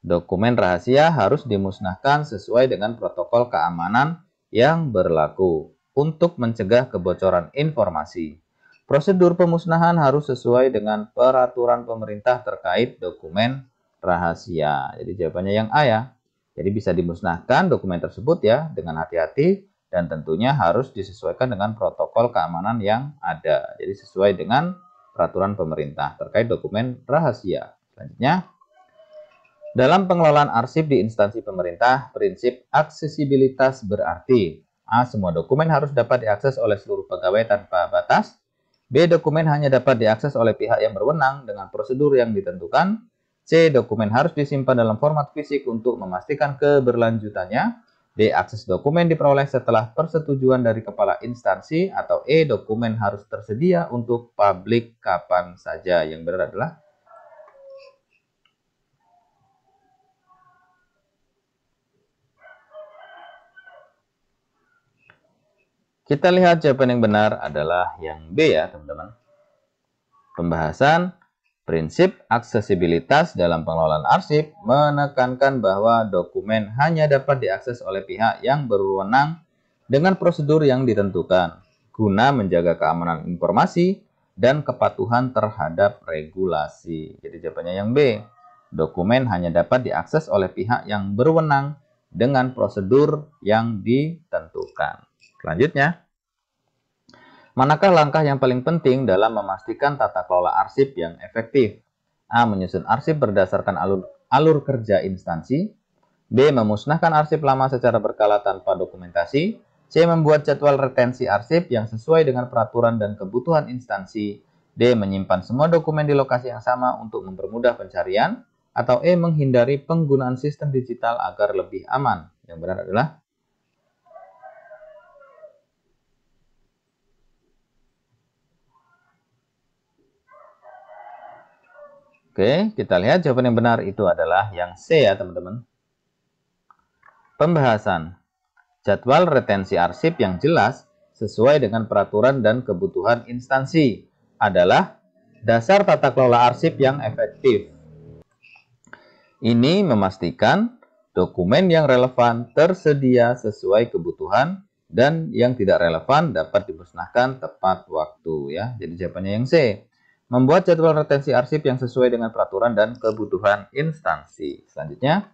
dokumen rahasia harus dimusnahkan sesuai dengan protokol keamanan yang berlaku untuk mencegah kebocoran informasi. Prosedur pemusnahan harus sesuai dengan peraturan pemerintah terkait dokumen rahasia. Jadi jawabannya yang A ya. Jadi bisa dimusnahkan dokumen tersebut ya dengan hati-hati dan tentunya harus disesuaikan dengan protokol keamanan yang ada. Jadi sesuai dengan peraturan pemerintah terkait dokumen rahasia. Selanjutnya, dalam pengelolaan arsip di instansi pemerintah, prinsip aksesibilitas berarti A. Semua dokumen harus dapat diakses oleh seluruh pegawai tanpa batas. B. Dokumen hanya dapat diakses oleh pihak yang berwenang dengan prosedur yang ditentukan. C. Dokumen harus disimpan dalam format fisik untuk memastikan keberlanjutannya. D. Akses dokumen diperoleh setelah persetujuan dari kepala instansi. Atau E. Dokumen harus tersedia untuk publik kapan saja. Yang benar adalah kita lihat jawaban yang benar adalah yang B ya teman-teman. Pembahasan prinsip aksesibilitas dalam pengelolaan arsip menekankan bahwa dokumen hanya dapat diakses oleh pihak yang berwenang dengan prosedur yang ditentukan guna menjaga keamanan informasi dan kepatuhan terhadap regulasi. Jadi jawabannya yang B. Dokumen hanya dapat diakses oleh pihak yang berwenang dengan prosedur yang ditentukan. Selanjutnya, manakah langkah yang paling penting dalam memastikan tata kelola arsip yang efektif? A. Menyusun arsip berdasarkan alur kerja instansi. B. Memusnahkan arsip lama secara berkala tanpa dokumentasi. C. Membuat jadwal retensi arsip yang sesuai dengan peraturan dan kebutuhan instansi. D. Menyimpan semua dokumen di lokasi yang sama untuk mempermudah pencarian. Atau E. Menghindari penggunaan sistem digital agar lebih aman. Yang benar adalah Oke, kita lihat jawaban yang benar itu adalah yang C ya teman-teman. Pembahasan jadwal retensi arsip yang jelas sesuai dengan peraturan dan kebutuhan instansi adalah dasar tata kelola arsip yang efektif. Ini memastikan dokumen yang relevan tersedia sesuai kebutuhan dan yang tidak relevan dapat dimusnahkan tepat waktu ya. Jadi jawabannya yang C. Membuat jadwal retensi arsip yang sesuai dengan peraturan dan kebutuhan instansi. Selanjutnya,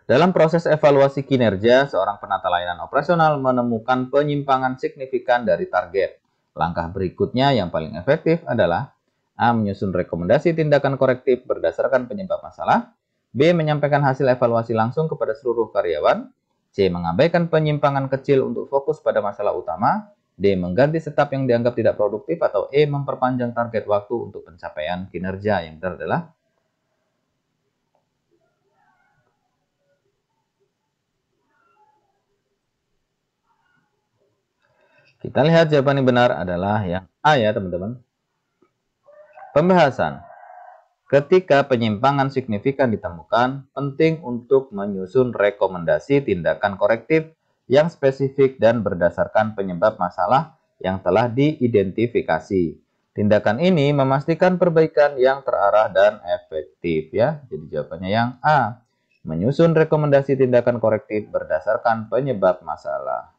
dalam proses evaluasi kinerja, seorang penata layanan operasional menemukan penyimpangan signifikan dari target. Langkah berikutnya yang paling efektif adalah A. Menyusun rekomendasi tindakan korektif berdasarkan penyebab masalah. B. Menyampaikan hasil evaluasi langsung kepada seluruh karyawan. C. Mengabaikan penyimpangan kecil untuk fokus pada masalah utama. D. Mengganti step yang dianggap tidak produktif. Atau E. Memperpanjang target waktu untuk pencapaian kinerja. Yang benar adalah kita lihat jawaban yang benar adalah yang A ya teman-teman. Pembahasan. Ketika penyimpangan signifikan ditemukan, penting untuk menyusun rekomendasi tindakan korektif yang spesifik dan berdasarkan penyebab masalah yang telah diidentifikasi. Tindakan ini memastikan perbaikan yang terarah dan efektif ya. Jadi jawabannya yang A. Menyusun rekomendasi tindakan korektif berdasarkan penyebab masalah.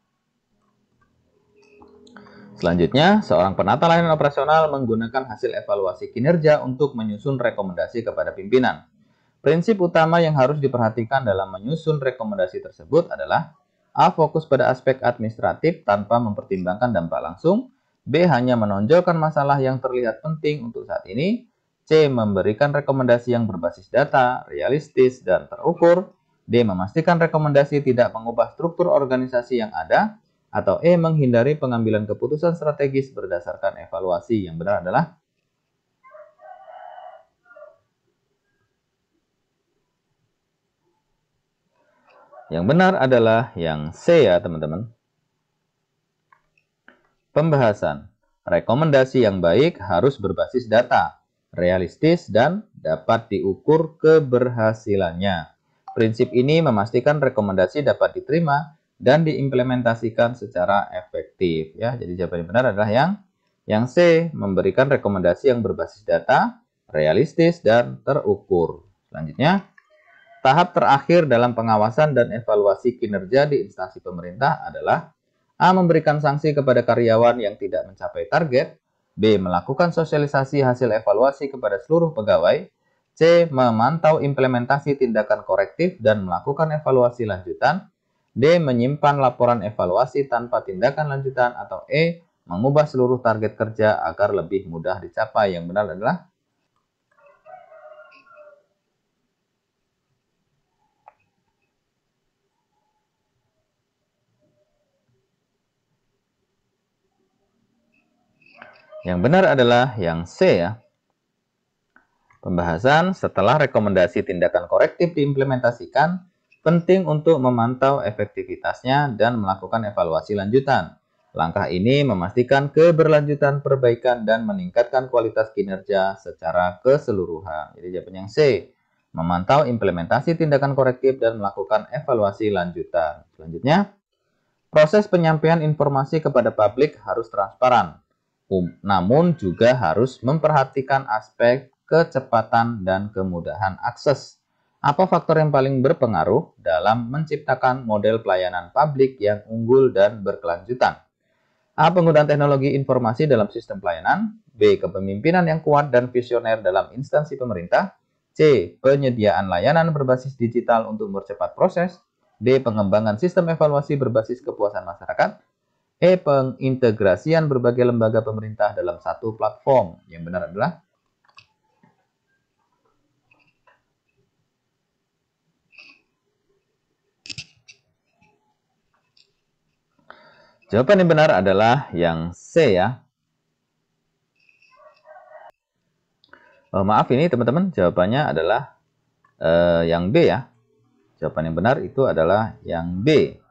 Selanjutnya, seorang penata layanan operasional menggunakan hasil evaluasi kinerja untuk menyusun rekomendasi kepada pimpinan. Prinsip utama yang harus diperhatikan dalam menyusun rekomendasi tersebut adalah A. Fokus pada aspek administratif tanpa mempertimbangkan dampak langsung. B. Hanya menonjolkan masalah yang terlihat penting untuk saat ini. C. Memberikan rekomendasi yang berbasis data, realistis, dan terukur. D. Memastikan rekomendasi tidak mengubah struktur organisasi yang ada. Atau E. Menghindari pengambilan keputusan strategis berdasarkan evaluasi. Yang benar adalah yang C ya teman-teman. Pembahasan. Rekomendasi yang baik harus berbasis data, realistis, dan dapat diukur keberhasilannya. Prinsip ini memastikan rekomendasi dapat diterima dan diimplementasikan secara efektif ya. Jadi jawaban yang benar adalah yang C, memberikan rekomendasi yang berbasis data, realistis, dan terukur. Selanjutnya, tahap terakhir dalam pengawasan dan evaluasi kinerja di instansi pemerintah adalah A. Memberikan sanksi kepada karyawan yang tidak mencapai target. B. Melakukan sosialisasi hasil evaluasi kepada seluruh pegawai. C. Memantau implementasi tindakan korektif dan melakukan evaluasi lanjutan. D. Menyimpan laporan evaluasi tanpa tindakan lanjutan. Atau E. Mengubah seluruh target kerja agar lebih mudah dicapai. Yang benar adalah yang C ya. Pembahasan. Setelah rekomendasi tindakan korektif diimplementasikan, penting untuk memantau efektivitasnya dan melakukan evaluasi lanjutan. Langkah ini memastikan keberlanjutan perbaikan dan meningkatkan kualitas kinerja secara keseluruhan. Jadi jawaban yang C. Memantau implementasi tindakan korektif dan melakukan evaluasi lanjutan. Selanjutnya, proses penyampaian informasi kepada publik harus transparan. Namun juga harus memperhatikan aspek kecepatan dan kemudahan akses. Apa faktor yang paling berpengaruh dalam menciptakan model pelayanan publik yang unggul dan berkelanjutan? A. Penggunaan teknologi informasi dalam sistem pelayanan. B. Kepemimpinan yang kuat dan visioner dalam instansi pemerintah. C. Penyediaan layanan berbasis digital untuk mempercepat proses. D. Pengembangan sistem evaluasi berbasis kepuasan masyarakat. E. Pengintegrasian berbagai lembaga pemerintah dalam satu platform. Yang benar adalah jawaban yang benar adalah yang C ya. Maaf ini teman-teman, jawabannya adalah yang B ya. Jawaban yang benar itu adalah yang B.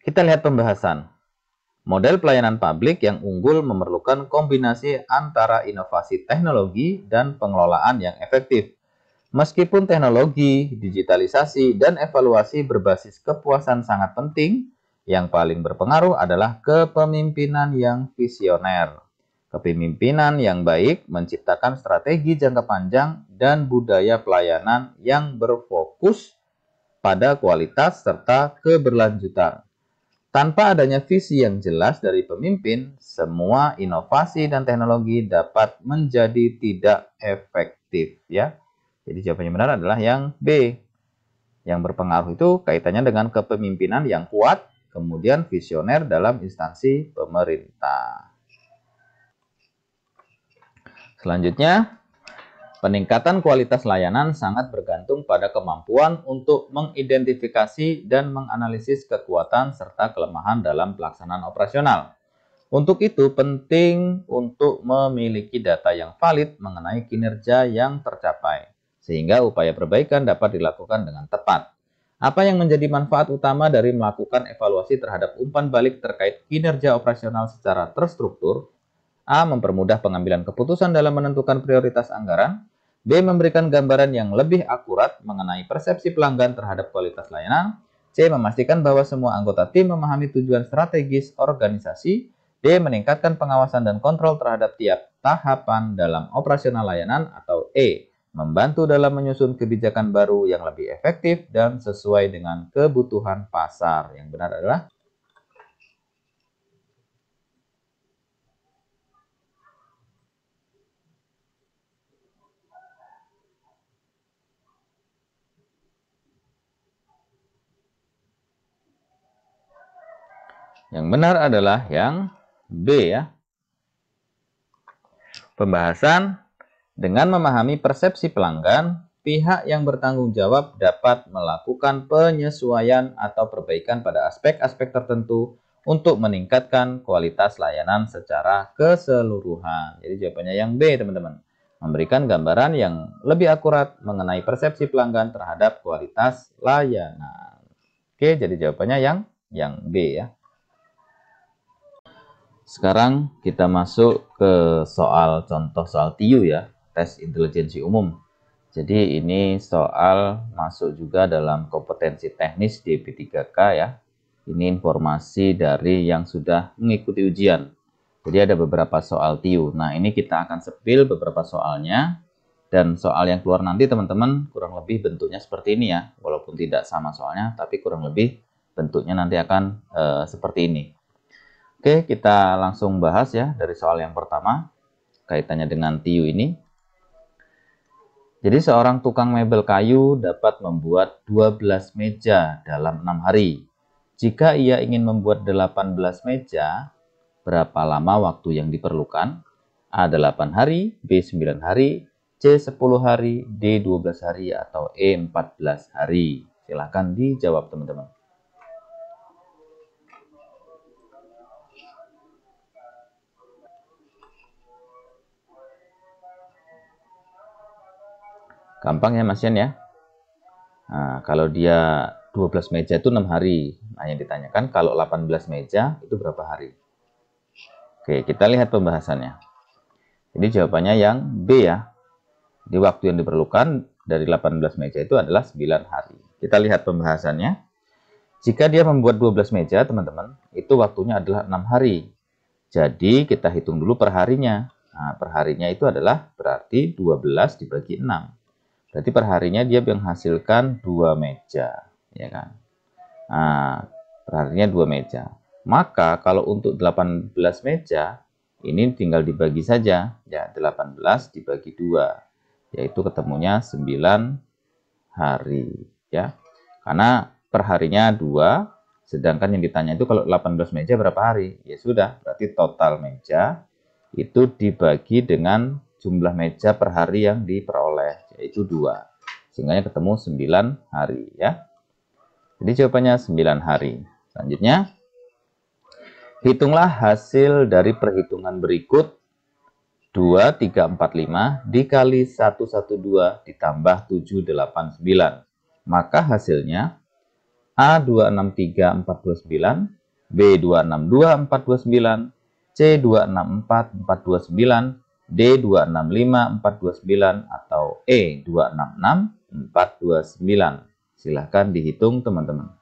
Kita lihat pembahasan. Model pelayanan publik yang unggul memerlukan kombinasi antara inovasi teknologi dan pengelolaan yang efektif. Meskipun teknologi, digitalisasi, dan evaluasi berbasis kepuasan sangat penting, yang paling berpengaruh adalah kepemimpinan yang visioner. Kepemimpinan yang baik menciptakan strategi jangka panjang dan budaya pelayanan yang berfokus pada kualitas serta keberlanjutan. Tanpa adanya visi yang jelas dari pemimpin, semua inovasi dan teknologi dapat menjadi tidak efektif ya. Jadi jawabannya benar adalah yang B. Yang berpengaruh itu kaitannya dengan kepemimpinan yang kuat, kemudian visioner dalam instansi pemerintah. Selanjutnya, Peningkatan kualitas layanan sangat bergantung pada kemampuan untuk mengidentifikasi dan menganalisis kekuatan serta kelemahan dalam pelaksanaan operasional. Untuk itu, penting untuk memiliki data yang valid mengenai kinerja yang tercapai, sehingga upaya perbaikan dapat dilakukan dengan tepat. Apa yang menjadi manfaat utama dari melakukan evaluasi terhadap umpan balik terkait kinerja operasional secara terstruktur? A. Mempermudah pengambilan keputusan dalam menentukan prioritas anggaran. B. Memberikan gambaran yang lebih akurat mengenai persepsi pelanggan terhadap kualitas layanan. C. Memastikan bahwa semua anggota tim memahami tujuan strategis organisasi. D. Meningkatkan pengawasan dan kontrol terhadap tiap tahapan dalam operasional layanan. Atau E. Membantu dalam menyusun kebijakan baru yang lebih efektif dan sesuai dengan kebutuhan pasar. Yang benar adalah yang B ya. Pembahasan. Dengan memahami persepsi pelanggan, pihak yang bertanggung jawab dapat melakukan penyesuaian atau perbaikan pada aspek-aspek tertentu untuk meningkatkan kualitas layanan secara keseluruhan. Jadi jawabannya yang B, teman-teman. Memberikan gambaran yang lebih akurat mengenai persepsi pelanggan terhadap kualitas layanan. Oke, jadi jawabannya yang B ya. Sekarang kita masuk ke contoh soal TIU ya, tes intelijensi umum. Jadi ini soal masuk juga dalam kompetensi teknis di P3K ya. Ini informasi dari yang sudah mengikuti ujian. Jadi ada beberapa soal TIU. Nah, ini kita akan sepil beberapa soalnya. Dan soal yang keluar nanti teman-teman kurang lebih bentuknya seperti ini ya. Walaupun tidak sama soalnya, tapi kurang lebih bentuknya nanti akan seperti ini. Oke, kita langsung bahas ya dari soal yang pertama, kaitannya dengan TIU ini. Jadi seorang tukang mebel kayu dapat membuat 12 meja dalam 6 hari. Jika ia ingin membuat 18 meja, berapa lama waktu yang diperlukan? A. 8 hari, B. 9 hari, C. 10 hari, D. 12 hari, atau E. 14 hari. Silahkan dijawab teman-teman. Gampang ya Mas Yan ya. Nah, kalau dia 12 meja itu 6 hari. Nah, yang ditanyakan kalau 18 meja itu berapa hari? Oke, kita lihat pembahasannya. Jadi jawabannya yang B ya. Di waktu yang diperlukan dari 18 meja itu adalah 9 hari. Kita lihat pembahasannya. Jika dia membuat 12 meja, teman-teman, itu waktunya adalah 6 hari. Jadi kita hitung dulu per harinya. Nah, per harinya itu adalah berarti 12 dibagi 6. Berarti perharinya dia menghasilkan 2 meja, ya kan? Nah, perharinya 2 meja. Maka kalau untuk 18 meja, ini tinggal dibagi saja, ya 18 dibagi 2, yaitu ketemunya 9 hari, ya. Karena perharinya 2, sedangkan yang ditanya itu kalau 18 meja berapa hari? Ya sudah, berarti total meja itu dibagi dengan jumlah meja per hari yang diperoleh, yaitu 2. Sehingga ketemu 9 hari ya. Jadi jawabannya 9 hari. Selanjutnya, hitunglah hasil dari perhitungan berikut. 2, 3, 4, 5 dikali 112 ditambah 789. Maka hasilnya A 263 429, B 262 429, C 264 429, D 265 429, atau E 266 429. Silahkan dihitung teman-teman.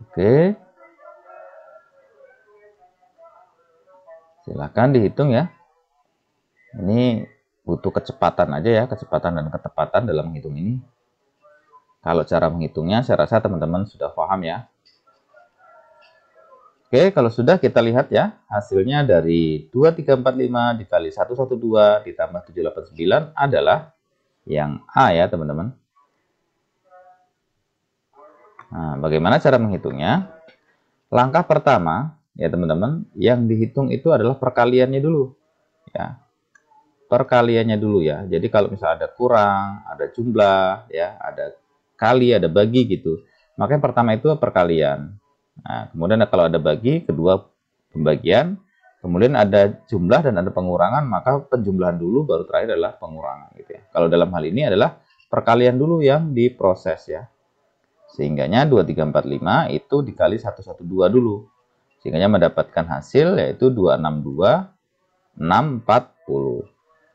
Oke. Silahkan dihitung ya. Ini butuh kecepatan aja ya, kecepatan dan ketepatan dalam menghitung ini. Kalau cara menghitungnya saya rasa teman-teman sudah paham ya. Oke, kalau sudah kita lihat ya, hasilnya dari 2345 dikali 112 ditambah 789 adalah yang A ya teman-teman. Nah, bagaimana cara menghitungnya? Langkah pertama ya teman-teman, yang dihitung itu adalah perkaliannya dulu ya. Perkaliannya dulu ya. Jadi kalau misalnya ada kurang, ada jumlah ya, ada kali, ada bagi gitu. Makanya pertama itu perkalian. Nah, kemudian kalau ada bagi, kedua pembagian, kemudian ada jumlah dan ada pengurangan, maka penjumlahan dulu baru terakhir adalah pengurangan gitu ya. Kalau dalam hal ini adalah perkalian dulu yang diproses ya. Sehingganya 2345 itu dikali 112 dulu. Sehingganya mendapatkan hasil yaitu 262 640.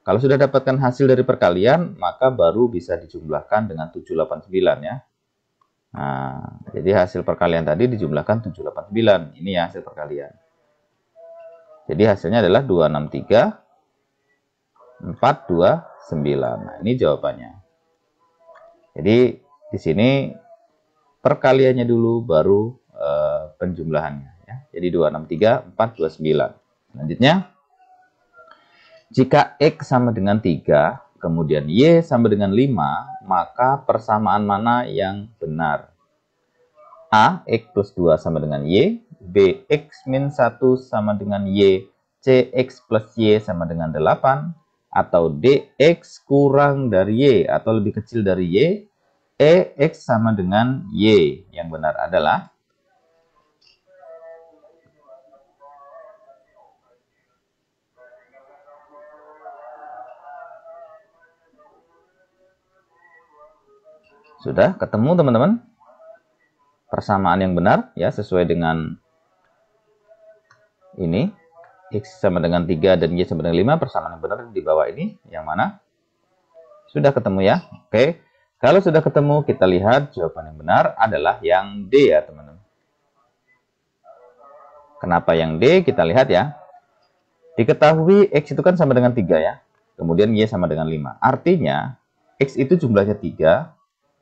Kalau sudah dapatkan hasil dari perkalian, maka baru bisa dijumlahkan dengan 789 ya. Nah, jadi hasil perkalian tadi dijumlahkan 789. Ini ya hasil perkalian. Jadi hasilnya adalah 263 429. Nah, ini jawabannya. Jadi di sini perkaliannya dulu baru penjumlahannya ya. Jadi 263 429. Selanjutnya, jika X sama dengan 3, kemudian Y sama dengan 5, maka persamaan mana yang benar? A, X plus 2 sama dengan Y, B, X min 1 sama dengan Y, C, X plus Y sama dengan 8, atau D, X kurang dari Y atau lebih kecil dari Y, E, X sama dengan Y. Yang benar adalah sudah ketemu teman-teman? Persamaan yang benar ya sesuai dengan ini. X sama dengan 3 dan Y sama dengan 5, persamaan yang benar di bawah ini yang mana? Sudah ketemu ya? Oke. Kalau sudah ketemu, kita lihat jawaban yang benar adalah yang D ya teman-teman. Kenapa yang D? Kita lihat ya. Diketahui X itu kan sama dengan 3 ya. Kemudian Y sama dengan 5. Artinya X itu jumlahnya 3,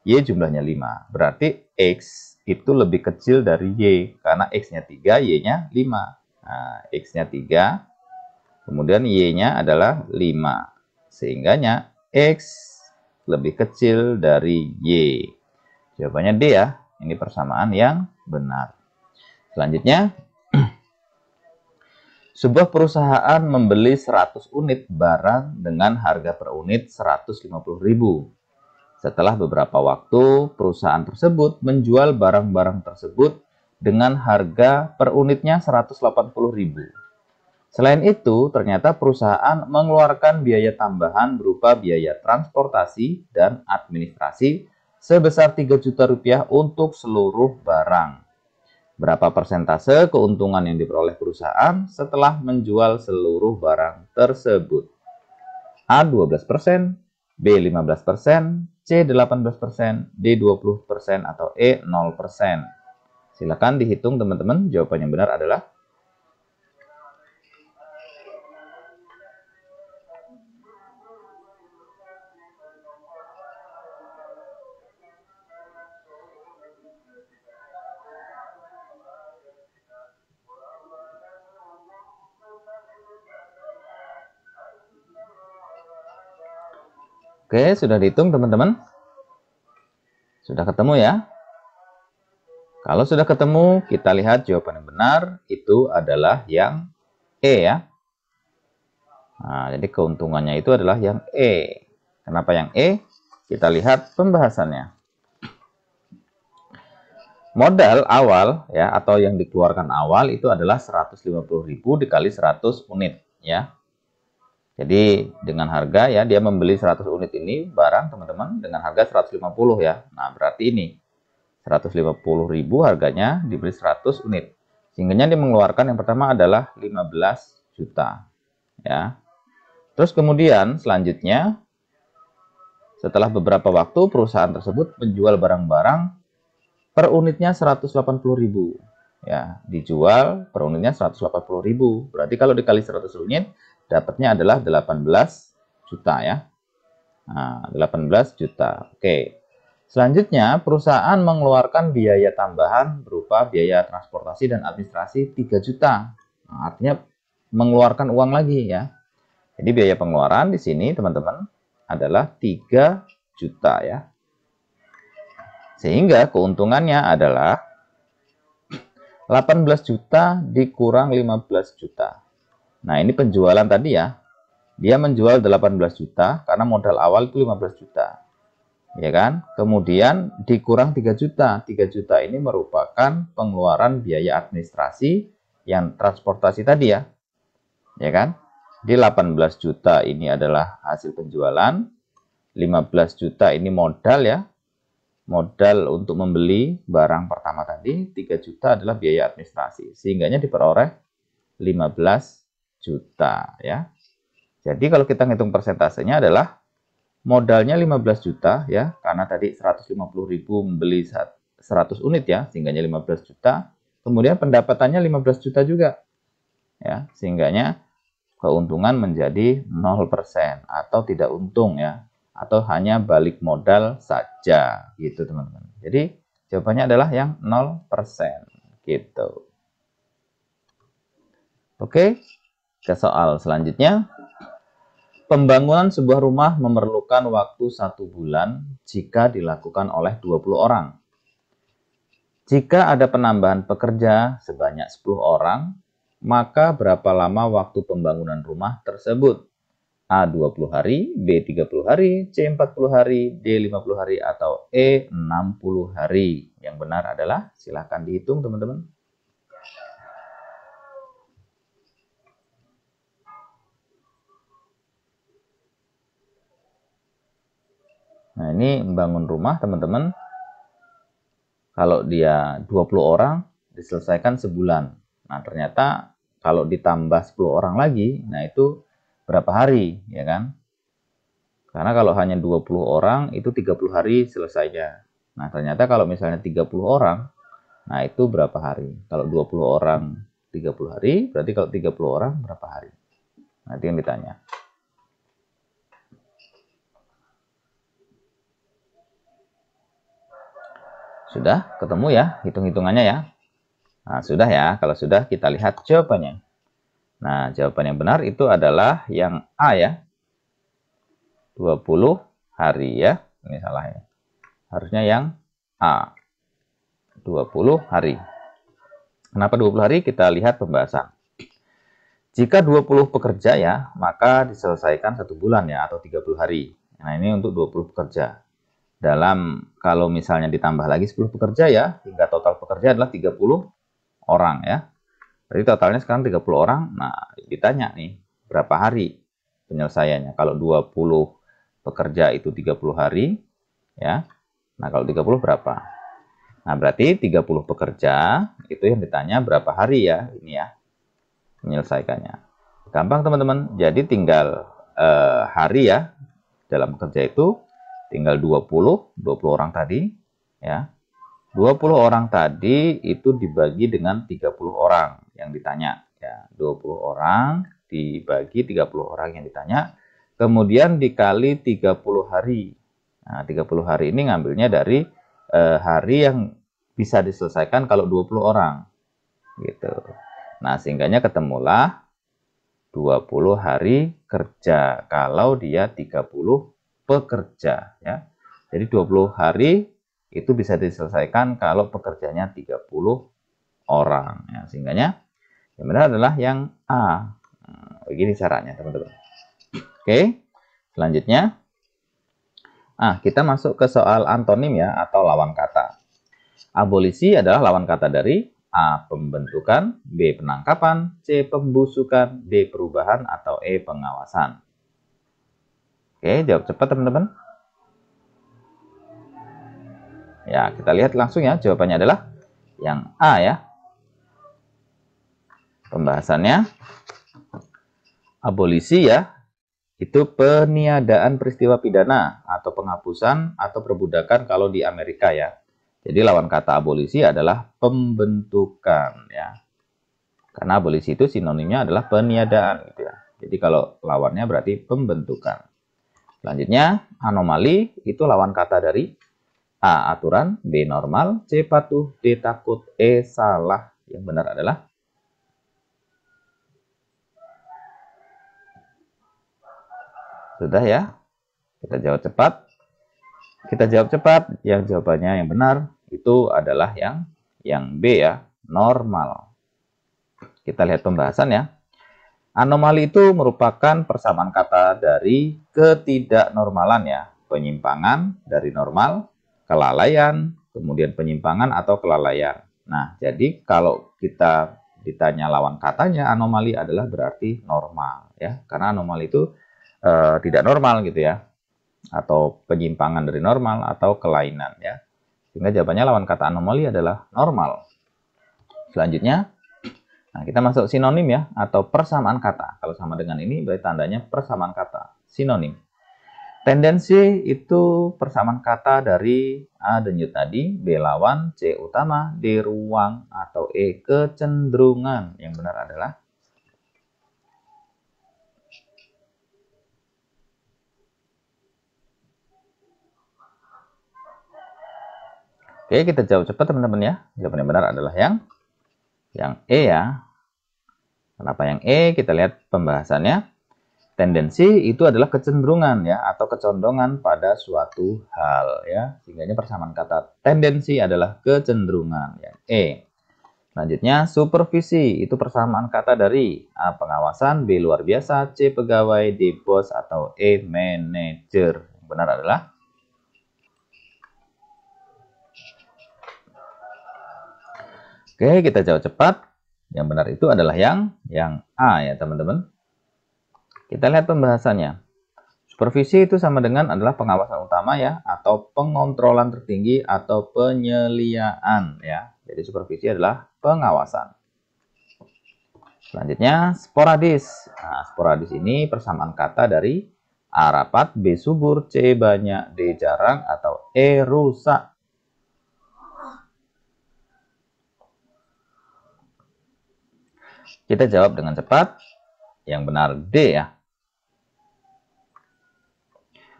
Y jumlahnya 5. Berarti X itu lebih kecil dari Y. Karena X-nya 3, Y-nya 5. Nah, X-nya 3, kemudian Y-nya adalah 5. Sehingganya X lebih kecil dari Y. Jawabannya D ya. Ini persamaan yang benar. Selanjutnya, sebuah perusahaan membeli 100 unit barang dengan harga per unit 150.000. Setelah beberapa waktu, perusahaan tersebut menjual barang-barang tersebut dengan harga per unitnya 180.000. Selain itu, ternyata perusahaan mengeluarkan biaya tambahan berupa biaya transportasi dan administrasi sebesar 3 juta rupiah untuk seluruh barang. Berapa persentase keuntungan yang diperoleh perusahaan setelah menjual seluruh barang tersebut? A 12%, B 15%, C 18%, D 20%, atau E 0%. Silakan dihitung teman-teman. Jawaban yang benar adalah Oke, sudah dihitung teman-teman? Sudah ketemu ya? Kalau sudah ketemu, kita lihat jawaban yang benar itu adalah yang E ya. Nah, jadi keuntungannya itu adalah yang E. Kenapa yang E? Kita lihat pembahasannya. Modal awal ya atau yang dikeluarkan awal itu adalah 150.000 dikali 100 unit ya. Jadi dengan harga ya dia membeli 100 unit ini barang teman-teman dengan harga 150 ya. Nah, berarti ini 150.000 harganya dibeli 100 unit. Sehingga dia mengeluarkan yang pertama adalah 15 juta ya. Terus kemudian selanjutnya setelah beberapa waktu perusahaan tersebut menjual barang-barang per unitnya 180.000 ya, dijual per unitnya 180.000. Berarti kalau dikali 100 unit dapatnya adalah 18 juta ya. Nah, 18 juta. Oke. Selanjutnya, perusahaan mengeluarkan biaya tambahan berupa biaya transportasi dan administrasi 3 juta. Nah, artinya mengeluarkan uang lagi ya. Jadi biaya pengeluaran di sini teman-teman adalah 3 juta ya. Sehingga keuntungannya adalah 18 juta dikurang 15 juta. Nah, ini penjualan tadi ya. Dia menjual 18 juta karena modal awal itu 15 juta. Ya kan? Kemudian dikurang 3 juta. 3 juta ini merupakan pengeluaran biaya administrasi yang transportasi tadi ya. Ya kan? Di 18 juta ini adalah hasil penjualan. 15 juta ini modal ya. Modal untuk membeli barang pertama tadi. 3 juta adalah biaya administrasi. Sehingganya diperoleh 15 juta ya. Jadi kalau kita ngitung persentasenya adalah modalnya 15 juta ya, karena tadi 150.000 membeli 100 unit ya, sehingganya 15 juta. Kemudian pendapatannya 15 juta juga. Ya, sehingganya keuntungan menjadi 0% atau tidak untung ya, atau hanya balik modal saja gitu teman-teman. Jadi jawabannya adalah yang 0% gitu. Oke, ke soal selanjutnya. Pembangunan sebuah rumah memerlukan waktu 1 bulan jika dilakukan oleh 20 orang. Jika ada penambahan pekerja sebanyak 10 orang, maka berapa lama waktu pembangunan rumah tersebut? A 20 hari, B 30 hari, C 40 hari, D 50 hari, atau E 60 hari. Yang benar adalah silahkan dihitung teman-teman. Nah, ini membangun rumah teman-teman. Kalau dia 20 orang diselesaikan sebulan. Nah, ternyata kalau ditambah 10 orang lagi, nah itu berapa hari, ya kan? Karena kalau hanya 20 orang itu 30 hari selesainya. Nah, ternyata kalau misalnya 30 orang, nah itu berapa hari? Kalau 20 orang 30 hari, berarti kalau 30 orang berapa hari? Nah, itu yang ditanya. Sudah ketemu ya hitung-hitungannya ya? Nah, sudah ya. Kalau sudah, kita lihat jawabannya. Nah, jawaban yang benar itu adalah yang A ya. 20 hari ya. Ini salah ya. Harusnya yang A. 20 hari. Kenapa 20 hari? Kita lihat pembahasan. Jika 20 pekerja ya, maka diselesaikan 1 bulan ya, atau 30 hari. Nah, ini untuk 20 pekerja. Kalau misalnya ditambah lagi 10 pekerja ya, hingga total pekerja adalah 30 orang ya. Jadi totalnya sekarang 30 orang. Nah, ditanya nih, berapa hari penyelesaiannya? Kalau 20 pekerja itu 30 hari ya. Nah, kalau 30 berapa? Nah, berarti 30 pekerja itu yang ditanya berapa hari ya, ini ya. Menyelesaikannya. Gampang teman-teman. Jadi tinggal hari ya. Dalam bekerja itu tinggal 20 orang tadi ya. 20 orang tadi itu dibagi dengan 30 orang yang ditanya ya. 20 orang dibagi 30 orang yang ditanya, kemudian dikali 30 hari. Nah, 30 hari ini ngambilnya dari hari yang bisa diselesaikan kalau 20 orang gitu. Nah, sehingganya ketemulah 20 hari kerja kalau dia 30 pekerja ya. Jadi 20 hari itu bisa diselesaikan kalau pekerjanya 30 orang ya. Sehingganya yang benar adalah yang A. Nah, begini caranya teman-teman. Oke, selanjutnya kita masuk ke soal antonim ya, atau lawan kata. Abolisi adalah lawan kata dari A. Pembentukan, B. Penangkapan, C. Pembusukan, D. Perubahan, atau E. Pengawasan. Oke, jawab cepat teman-teman. Ya, kita lihat langsung ya, jawabannya adalah yang A ya. Pembahasannya, abolisi ya, itu peniadaan peristiwa pidana atau penghapusan atau perbudakan kalau di Amerika ya. Jadi lawan kata abolisi adalah pembentukan ya. Karena abolisi itu sinonimnya adalah peniadaan gitu ya. Jadi kalau lawannya berarti pembentukan. Selanjutnya anomali itu lawan kata dari A. Aturan, B. Normal, C. Patuh, D. Takut, E. Salah. Yang benar adalah sudah ya. Kita jawab cepat. Kita jawab cepat. Yang jawabannya yang benar itu adalah yang B ya, normal. Kita lihat pembahasan ya. Anomali itu merupakan persamaan kata dari ketidaknormalan ya, penyimpangan dari normal, kelalaian, kemudian penyimpangan atau kelalaian. Nah, jadi kalau kita ditanya lawan katanya, anomali adalah berarti normal ya, karena anomali itu tidak normal gitu ya, atau penyimpangan dari normal atau kelainan ya. Sehingga jawabannya lawan kata anomali adalah normal. Selanjutnya, nah, kita masuk sinonim ya, atau persamaan kata. Kalau sama dengan ini berarti tandanya persamaan kata. Sinonim. Tendensi itu persamaan kata dari A denyut nadi, B lawan, C utama, D ruang, atau E kecenderungan. Yang benar adalah Oke, kita jawab cepat teman-teman ya. Jawaban yang benar adalah yang E ya. Kenapa yang E? Kita lihat pembahasannya. Tendensi itu adalah kecenderungan ya, atau kecondongan pada suatu hal ya. Sehingga persamaan kata tendensi adalah kecenderungan ya. E. Selanjutnya supervisi itu persamaan kata dari A pengawasan, B luar biasa, C pegawai, D bos, atau E manajer. Yang benar adalah Oke, kita jawab cepat. Yang benar itu adalah yang A ya teman-teman. Kita lihat pembahasannya. Supervisi itu sama dengan adalah pengawasan utama ya, atau pengontrolan tertinggi atau penyeliaan ya. Jadi supervisi adalah pengawasan. Selanjutnya sporadis. Nah, sporadis ini persamaan kata dari A rapat, B subur, C banyak, D jarang, atau E rusak. Kita jawab dengan cepat. Yang benar D ya.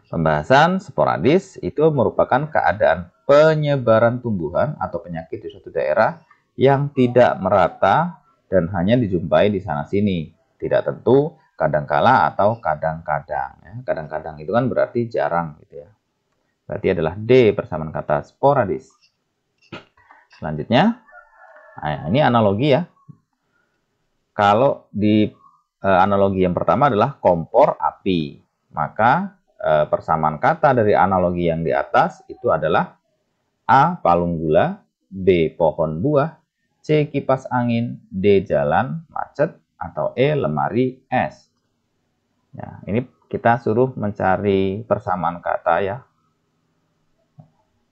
Pembahasan sporadis itu merupakan keadaan penyebaran tumbuhan atau penyakit di suatu daerah yang tidak merata dan hanya dijumpai di sana-sini. Tidak tentu, kadangkala atau kadang-kadang. Ya. Kadang-kadang itu kan berarti jarang gitu ya. Berarti adalah D persamaan kata sporadis. Selanjutnya, nah ini analogi ya. Kalau di analogi yang pertama adalah kompor api, maka persamaan kata dari analogi yang di atas itu adalah A. palung gula, B. pohon buah, C. kipas angin, D. jalan macet, atau E. lemari es. Ya, ini kita suruh mencari persamaan kata ya,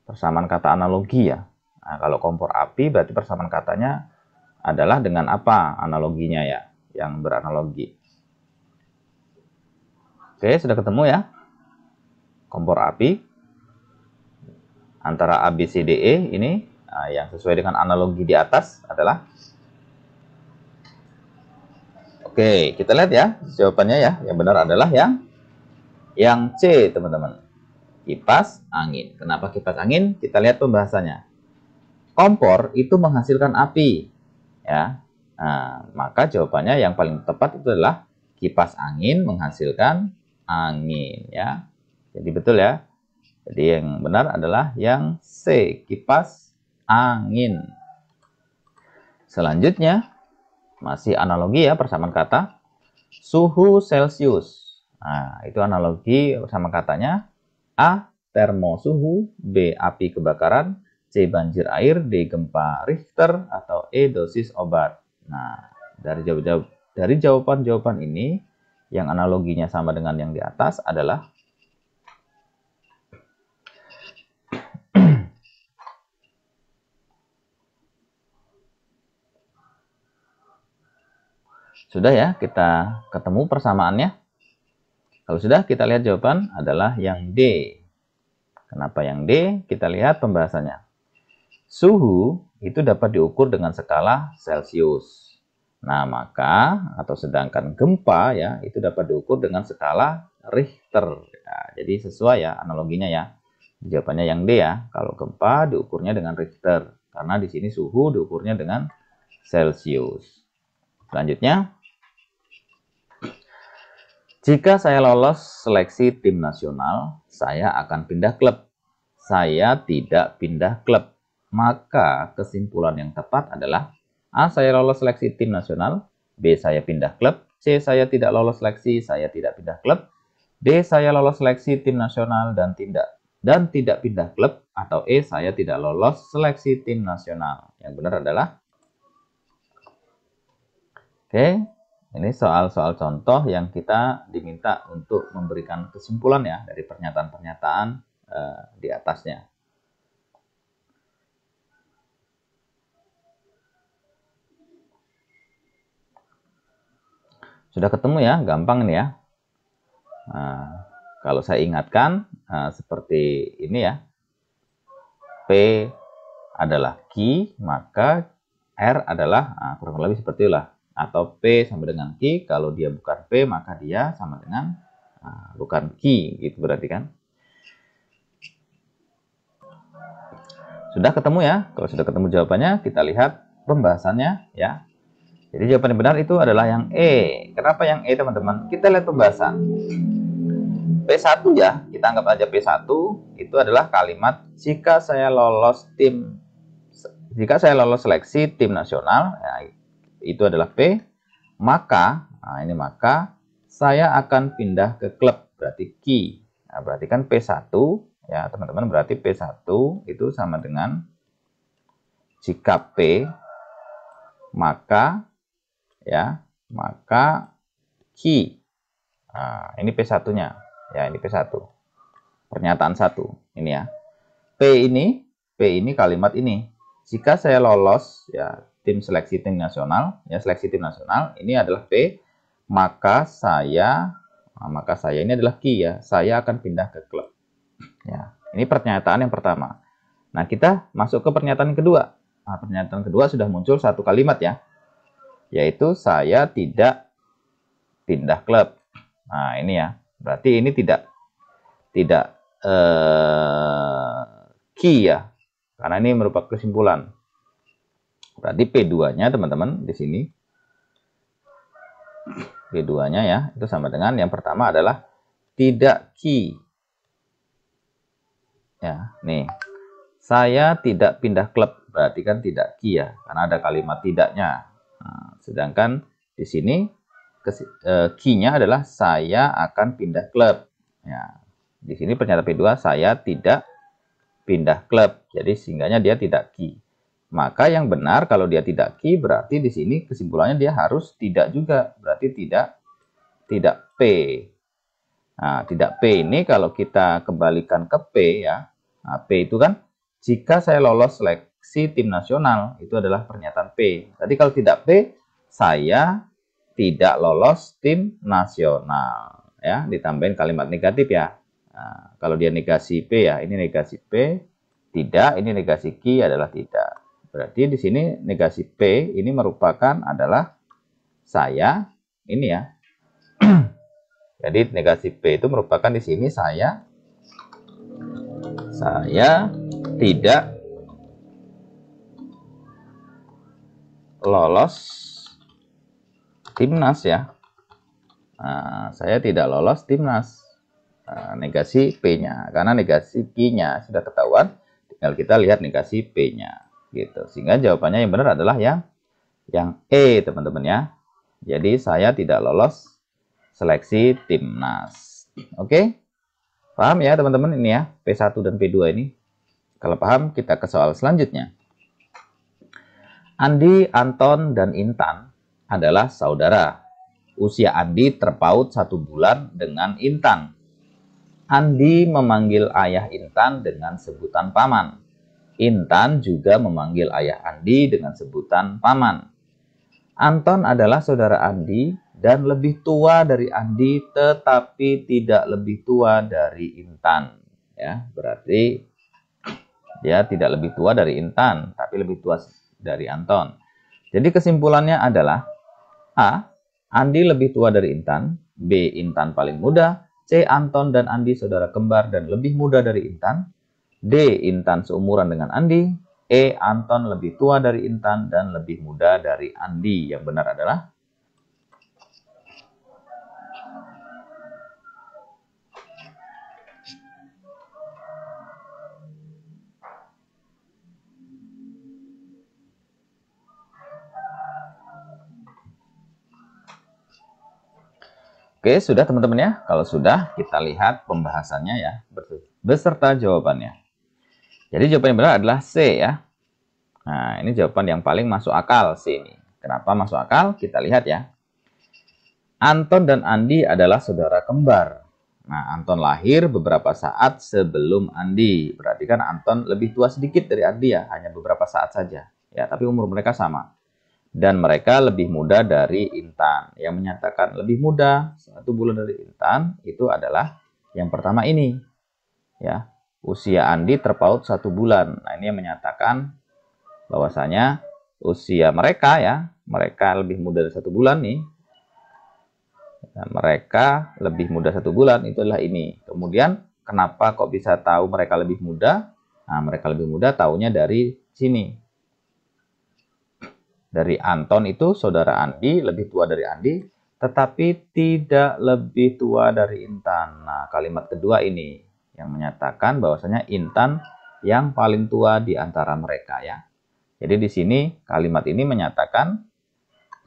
persamaan kata analogi ya. Nah, kalau kompor api berarti persamaan katanya adalah dengan apa analoginya ya, yang beranalogi. Oke, sudah ketemu ya. Kompor api antara A, B, C, D, E ini yang sesuai dengan analogi di atas adalah Oke, kita lihat ya jawabannya ya. Yang benar adalah yang C, teman-teman. Kipas angin. Kenapa kipas angin? Kita lihat pembahasannya. Kompor itu menghasilkan api ya. Nah, maka jawabannya yang paling tepat itu adalah kipas angin menghasilkan angin ya. Jadi betul ya. Jadi yang benar adalah yang C, kipas angin. Selanjutnya, masih analogi ya persamaan kata. Suhu Celcius. Nah, itu analogi persamaan katanya. A, termosuhu, B, api kebakaran, C, banjir air, D, gempa Richter, atau E, dosis obat. Nah, dari jawaban-jawaban ini, yang analoginya sama dengan yang di atas adalah Sudah ya, kita ketemu persamaannya. Kalau sudah, kita lihat jawaban adalah yang D. Kenapa yang D? Kita lihat pembahasannya. Suhu itu dapat diukur dengan skala Celcius. Nah, maka atau sedangkan gempa ya, itu dapat diukur dengan skala Richter. Ya, jadi sesuai ya analoginya ya. Jawabannya yang D ya. Kalau gempa diukurnya dengan Richter. Karena di sini suhu diukurnya dengan Celcius. Selanjutnya, Jika saya lolos seleksi tim nasional, saya akan pindah klub. Saya tidak pindah klub. Maka kesimpulan yang tepat adalah A. Saya lolos seleksi tim nasional. B. Saya pindah klub. C. Saya tidak lolos seleksi, saya tidak pindah klub. D. Saya lolos seleksi tim nasional dan tidak pindah klub. Atau E. Saya tidak lolos seleksi tim nasional. Yang benar adalah Oke, ini soal-soal contoh yang kita diminta untuk memberikan kesimpulan ya dari pernyataan-pernyataan di atasnya. Sudah ketemu ya, gampang ini ya. Nah, kalau saya ingatkan seperti ini ya. P adalah Q, maka R adalah kurang lebih seperti itulah. Atau P sama dengan Q, kalau dia bukan P maka dia sama dengan bukan Q, gitu berarti kan. Sudah ketemu ya? Kalau sudah ketemu jawabannya, kita lihat pembahasannya ya. Jadi jawaban yang benar itu adalah yang E. Kenapa yang E teman-teman? Kita lihat pembahasan. P1 ya, kita anggap aja P1 itu adalah kalimat jika saya lolos seleksi tim nasional, ya, itu adalah P, maka, ini maka saya akan pindah ke klub, berarti Q. Nah, berarti kan P1, ya teman-teman, berarti P1 itu sama dengan jika P, maka Q. Nah, ini P1-nya, ya ini P1. Pernyataan 1, ini ya. P ini kalimat ini. Jika saya lolos, ya seleksi tim nasional, ini adalah P, maka saya ini adalah Q ya, saya akan pindah ke klub. Ya, ini pernyataan yang pertama. Nah, kita masuk ke pernyataan kedua. Nah, pernyataan kedua sudah muncul satu kalimat ya, yaitu saya tidak pindah klub. Nah, ini ya, berarti ini tidak Q ya, karena ini merupakan kesimpulan. Berarti P2-nya teman-teman di sini. P2-nya ya, itu sama dengan yang pertama adalah tidak Q. Ya, nih. Saya tidak pindah klub, berarti kan tidak Q ya, karena ada kalimat tidaknya. Nah, sedangkan di sini Q-nya adalah saya akan pindah klub. Ya, di sini pernyataan P2 saya tidak pindah klub. Jadi sehingganya dia tidak Q. Maka yang benar kalau dia tidak Q berarti di sini kesimpulannya dia harus tidak juga. Berarti tidak P. Nah, tidak P ini kalau kita kembalikan ke P ya. Nah, P itu kan jika saya lolos seleksi tim nasional, itu adalah pernyataan P. Tadi kalau tidak P, saya tidak lolos tim nasional ya, ditambahin kalimat negatif ya. Nah, kalau dia negasi P ya, ini negasi P, tidak, ini negasi Q adalah tidak. Berarti di sini negasi P ini merupakan adalah saya ini ya. Jadi negasi P itu merupakan di sini saya tidak lolos timnas ya. Nah, saya tidak lolos timnas. Nah, negasi P-nya, karena negasi Q-nya sudah ketahuan, tinggal kita lihat negasi P-nya. Gitu. Sehingga jawabannya yang benar adalah yang E teman-teman ya. Jadi saya tidak lolos seleksi timnas. Oke? Paham ya teman-teman ini ya, P1 dan P2 ini. Kalau paham kita ke soal selanjutnya. Andi, Anton, dan Intan adalah saudara. Usia Andi terpaut 1 bulan dengan Intan. Andi memanggil ayah Intan dengan sebutan paman. Intan juga memanggil ayah Andi dengan sebutan paman. Anton adalah saudara Andi dan lebih tua dari Andi tetapi tidak lebih tua dari Intan. Ya, berarti dia tidak lebih tua dari Intan tapi lebih tua dari Anton. Jadi kesimpulannya adalah A. Andi lebih tua dari Intan. B. Intan paling muda. C. Anton dan Andi saudara kembar dan lebih muda dari Intan. D. Intan seumuran dengan Andi. E. Anton lebih tua dari Intan dan lebih muda dari Andi. Yang benar adalah Oke, sudah teman-teman ya. Kalau sudah, kita lihat pembahasannya ya, beserta jawabannya. Jadi jawaban yang benar adalah C ya. Nah, ini jawaban yang paling masuk akal C ini. Kenapa masuk akal? Kita lihat ya. Anton dan Andi adalah saudara kembar. Nah, Anton lahir beberapa saat sebelum Andi. Berarti kan Anton lebih tua sedikit dari Andi ya, hanya beberapa saat saja. Ya, tapi umur mereka sama. Dan mereka lebih muda dari Intan. Yang menyatakan lebih muda 1 bulan dari Intan itu adalah yang pertama ini. Ya, usia Andi terpaut 1 bulan. Nah, ini yang menyatakan bahwasanya usia mereka ya, mereka lebih muda dari 1 bulan nih. Nah, mereka lebih muda 1 bulan itu adalah ini. Kemudian kenapa kok bisa tahu mereka lebih muda? Nah, mereka lebih muda taunya dari sini. Dari Anton itu saudara Andi lebih tua dari Andi, tetapi tidak lebih tua dari Intan. Nah, kalimat kedua ini yang menyatakan bahwasanya Intan yang paling tua di antara mereka ya. Jadi di sini kalimat ini menyatakan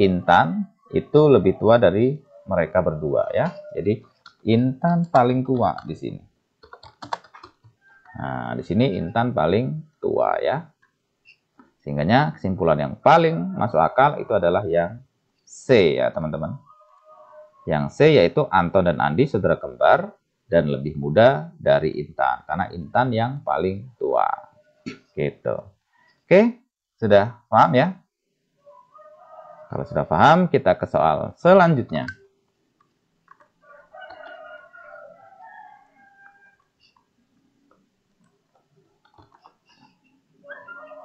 Intan itu lebih tua dari mereka berdua ya. Jadi Intan paling tua di sini. Nah, di sini Intan paling tua ya. Sehingga kesimpulan yang paling masuk akal itu adalah yang C ya teman-teman. Yang C yaitu Anton dan Andi saudara kembar dan lebih muda dari Intan. Karena Intan yang paling tua. Gitu. Oke, sudah paham ya? Kalau sudah paham, kita ke soal selanjutnya.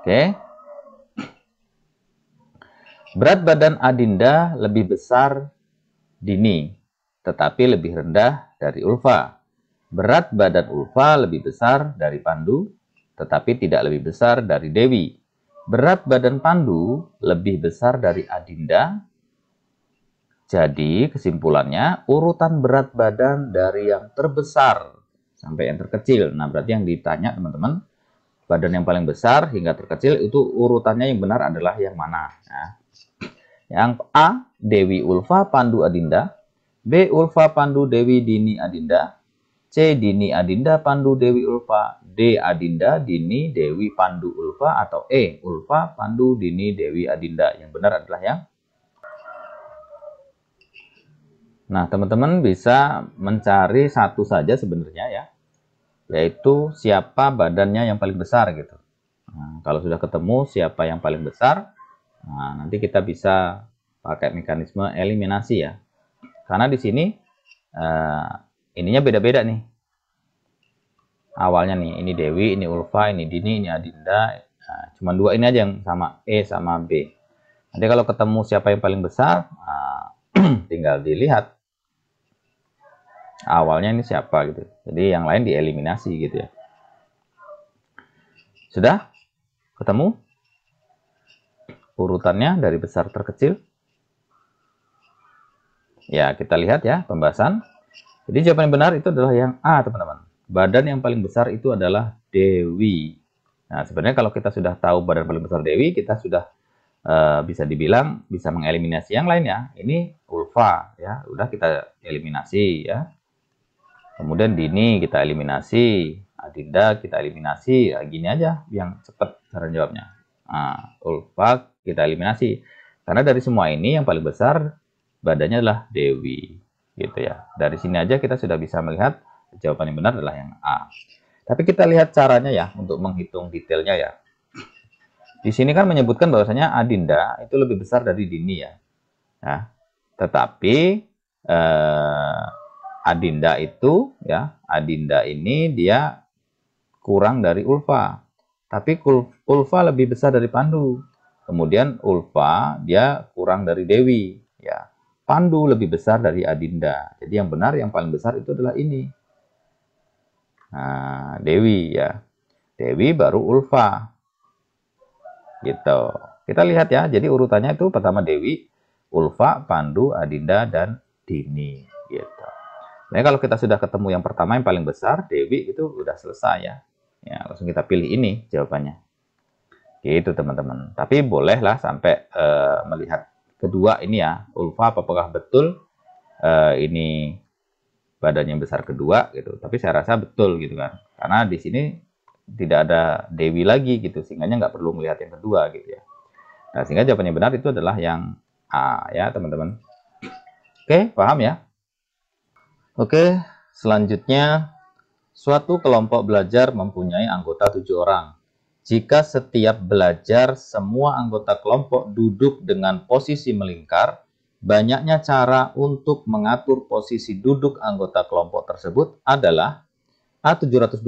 Oke. Berat badan Adinda lebih besar Dini, tetapi lebih rendah dari Ulfa. Berat badan Ulfa lebih besar dari Pandu, tetapi tidak lebih besar dari Dewi. Berat badan Pandu lebih besar dari Adinda. Jadi kesimpulannya urutan berat badan dari yang terbesar sampai yang terkecil. Nah, berarti yang ditanya teman-teman, badan yang paling besar hingga terkecil itu urutannya yang benar adalah yang mana? Nah, yang A, Dewi Ulfa Pandu Adinda. B, Ulfa Pandu Dewi Dini Adinda. C, Dini Adinda Pandu Dewi Ulfa. D, Adinda Dini Dewi Pandu Ulfa. Atau E, Ulfa Pandu Dini Dewi Adinda. Yang benar adalah yang. Nah, teman-teman bisa mencari satu saja sebenarnya ya, yaitu siapa badannya yang paling besar gitu. Nah, kalau sudah ketemu siapa yang paling besar, nah, nanti kita bisa pakai mekanisme eliminasi ya. Karena di sini ininya beda-beda nih. Awalnya nih, ini Dewi, ini Ulfa, ini Dini, ini Adinda. Nah, cuma dua ini aja yang sama, E sama B. Nanti kalau ketemu siapa yang paling besar, nah, tinggal dilihat awalnya ini siapa gitu. Jadi yang lain dieliminasi gitu ya. Sudah ketemu urutannya dari besar terkecil? Ya, kita lihat ya pembahasan. Jadi jawaban yang benar itu adalah yang A, teman-teman. Badan yang paling besar itu adalah Dewi. Nah, sebenarnya kalau kita sudah tahu badan paling besar Dewi, kita sudah bisa dibilang bisa mengeliminasi yang lain ya. Ini Ulfa ya, udah kita eliminasi ya. Kemudian Dini kita eliminasi, Adinda kita eliminasi. Ya, gini aja yang cepat cara jawabnya. Nah, Ulfa kita eliminasi. Karena dari semua ini yang paling besar badannya adalah Dewi. Gitu ya. Dari sini aja kita sudah bisa melihat jawaban yang benar adalah yang A. Tapi kita lihat caranya ya untuk menghitung detailnya ya. Di sini kan menyebutkan bahwasanya Adinda itu lebih besar dari Dini ya. Nah, tetapi Adinda itu ya, Adinda ini dia kurang dari Ulfa. Tapi Ulfa lebih besar dari Pandu. Kemudian Ulfa dia kurang dari Dewi ya. Pandu lebih besar dari Adinda. Jadi yang benar yang paling besar itu adalah ini. Nah, Dewi ya. Dewi baru Ulfa. Gitu. Kita lihat ya. Jadi urutannya itu pertama Dewi, Ulfa, Pandu, Adinda, dan Dini. Gitu. Nah, kalau kita sudah ketemu yang pertama yang paling besar, Dewi itu udah selesai ya. Ya, langsung kita pilih ini jawabannya. Gitu teman-teman. Tapi bolehlah sampai melihat kedua ini ya, Ulfa apakah betul ini badannya besar kedua gitu. Tapi saya rasa betul gitu kan. Karena di sini tidak ada Dewi lagi gitu, sehingga nggak perlu melihat yang kedua gitu ya. Nah, sehingga jawabannya benar itu adalah yang A ya teman-teman. Oke, paham ya? Oke, selanjutnya suatu kelompok belajar mempunyai anggota 7 orang. Jika setiap belajar semua anggota kelompok duduk dengan posisi melingkar, banyaknya cara untuk mengatur posisi duduk anggota kelompok tersebut adalah A 720,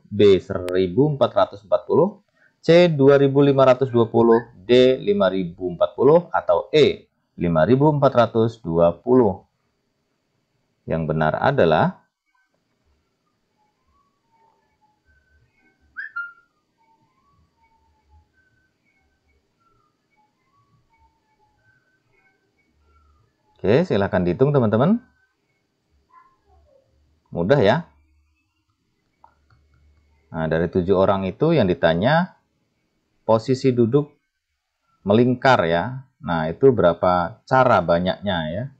B 1440, C 2520, D 5040, atau E 5420. Yang benar adalah Oke, silahkan dihitung teman-teman. Mudah ya. Nah, dari 7 orang itu yang ditanya posisi duduk melingkar ya. Nah, itu berapa cara banyaknya ya.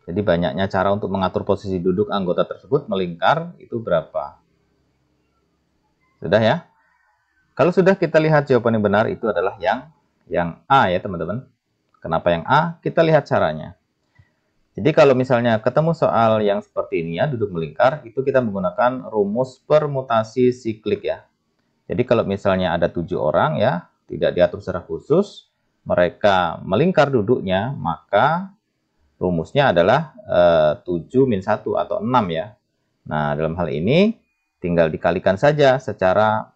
Jadi banyaknya cara untuk mengatur posisi duduk anggota tersebut melingkar itu berapa? Sudah ya? Kalau sudah, kita lihat jawaban yang benar itu adalah yang A ya teman-teman. Kenapa yang A? Kita lihat caranya. Jadi kalau misalnya ketemu soal yang seperti ini ya, duduk melingkar, itu kita menggunakan rumus permutasi siklik ya. Jadi kalau misalnya ada 7 orang ya, tidak diatur secara khusus, mereka melingkar duduknya, maka rumusnya adalah 7 min 1 atau 6 ya. Nah, dalam hal ini tinggal dikalikan saja secara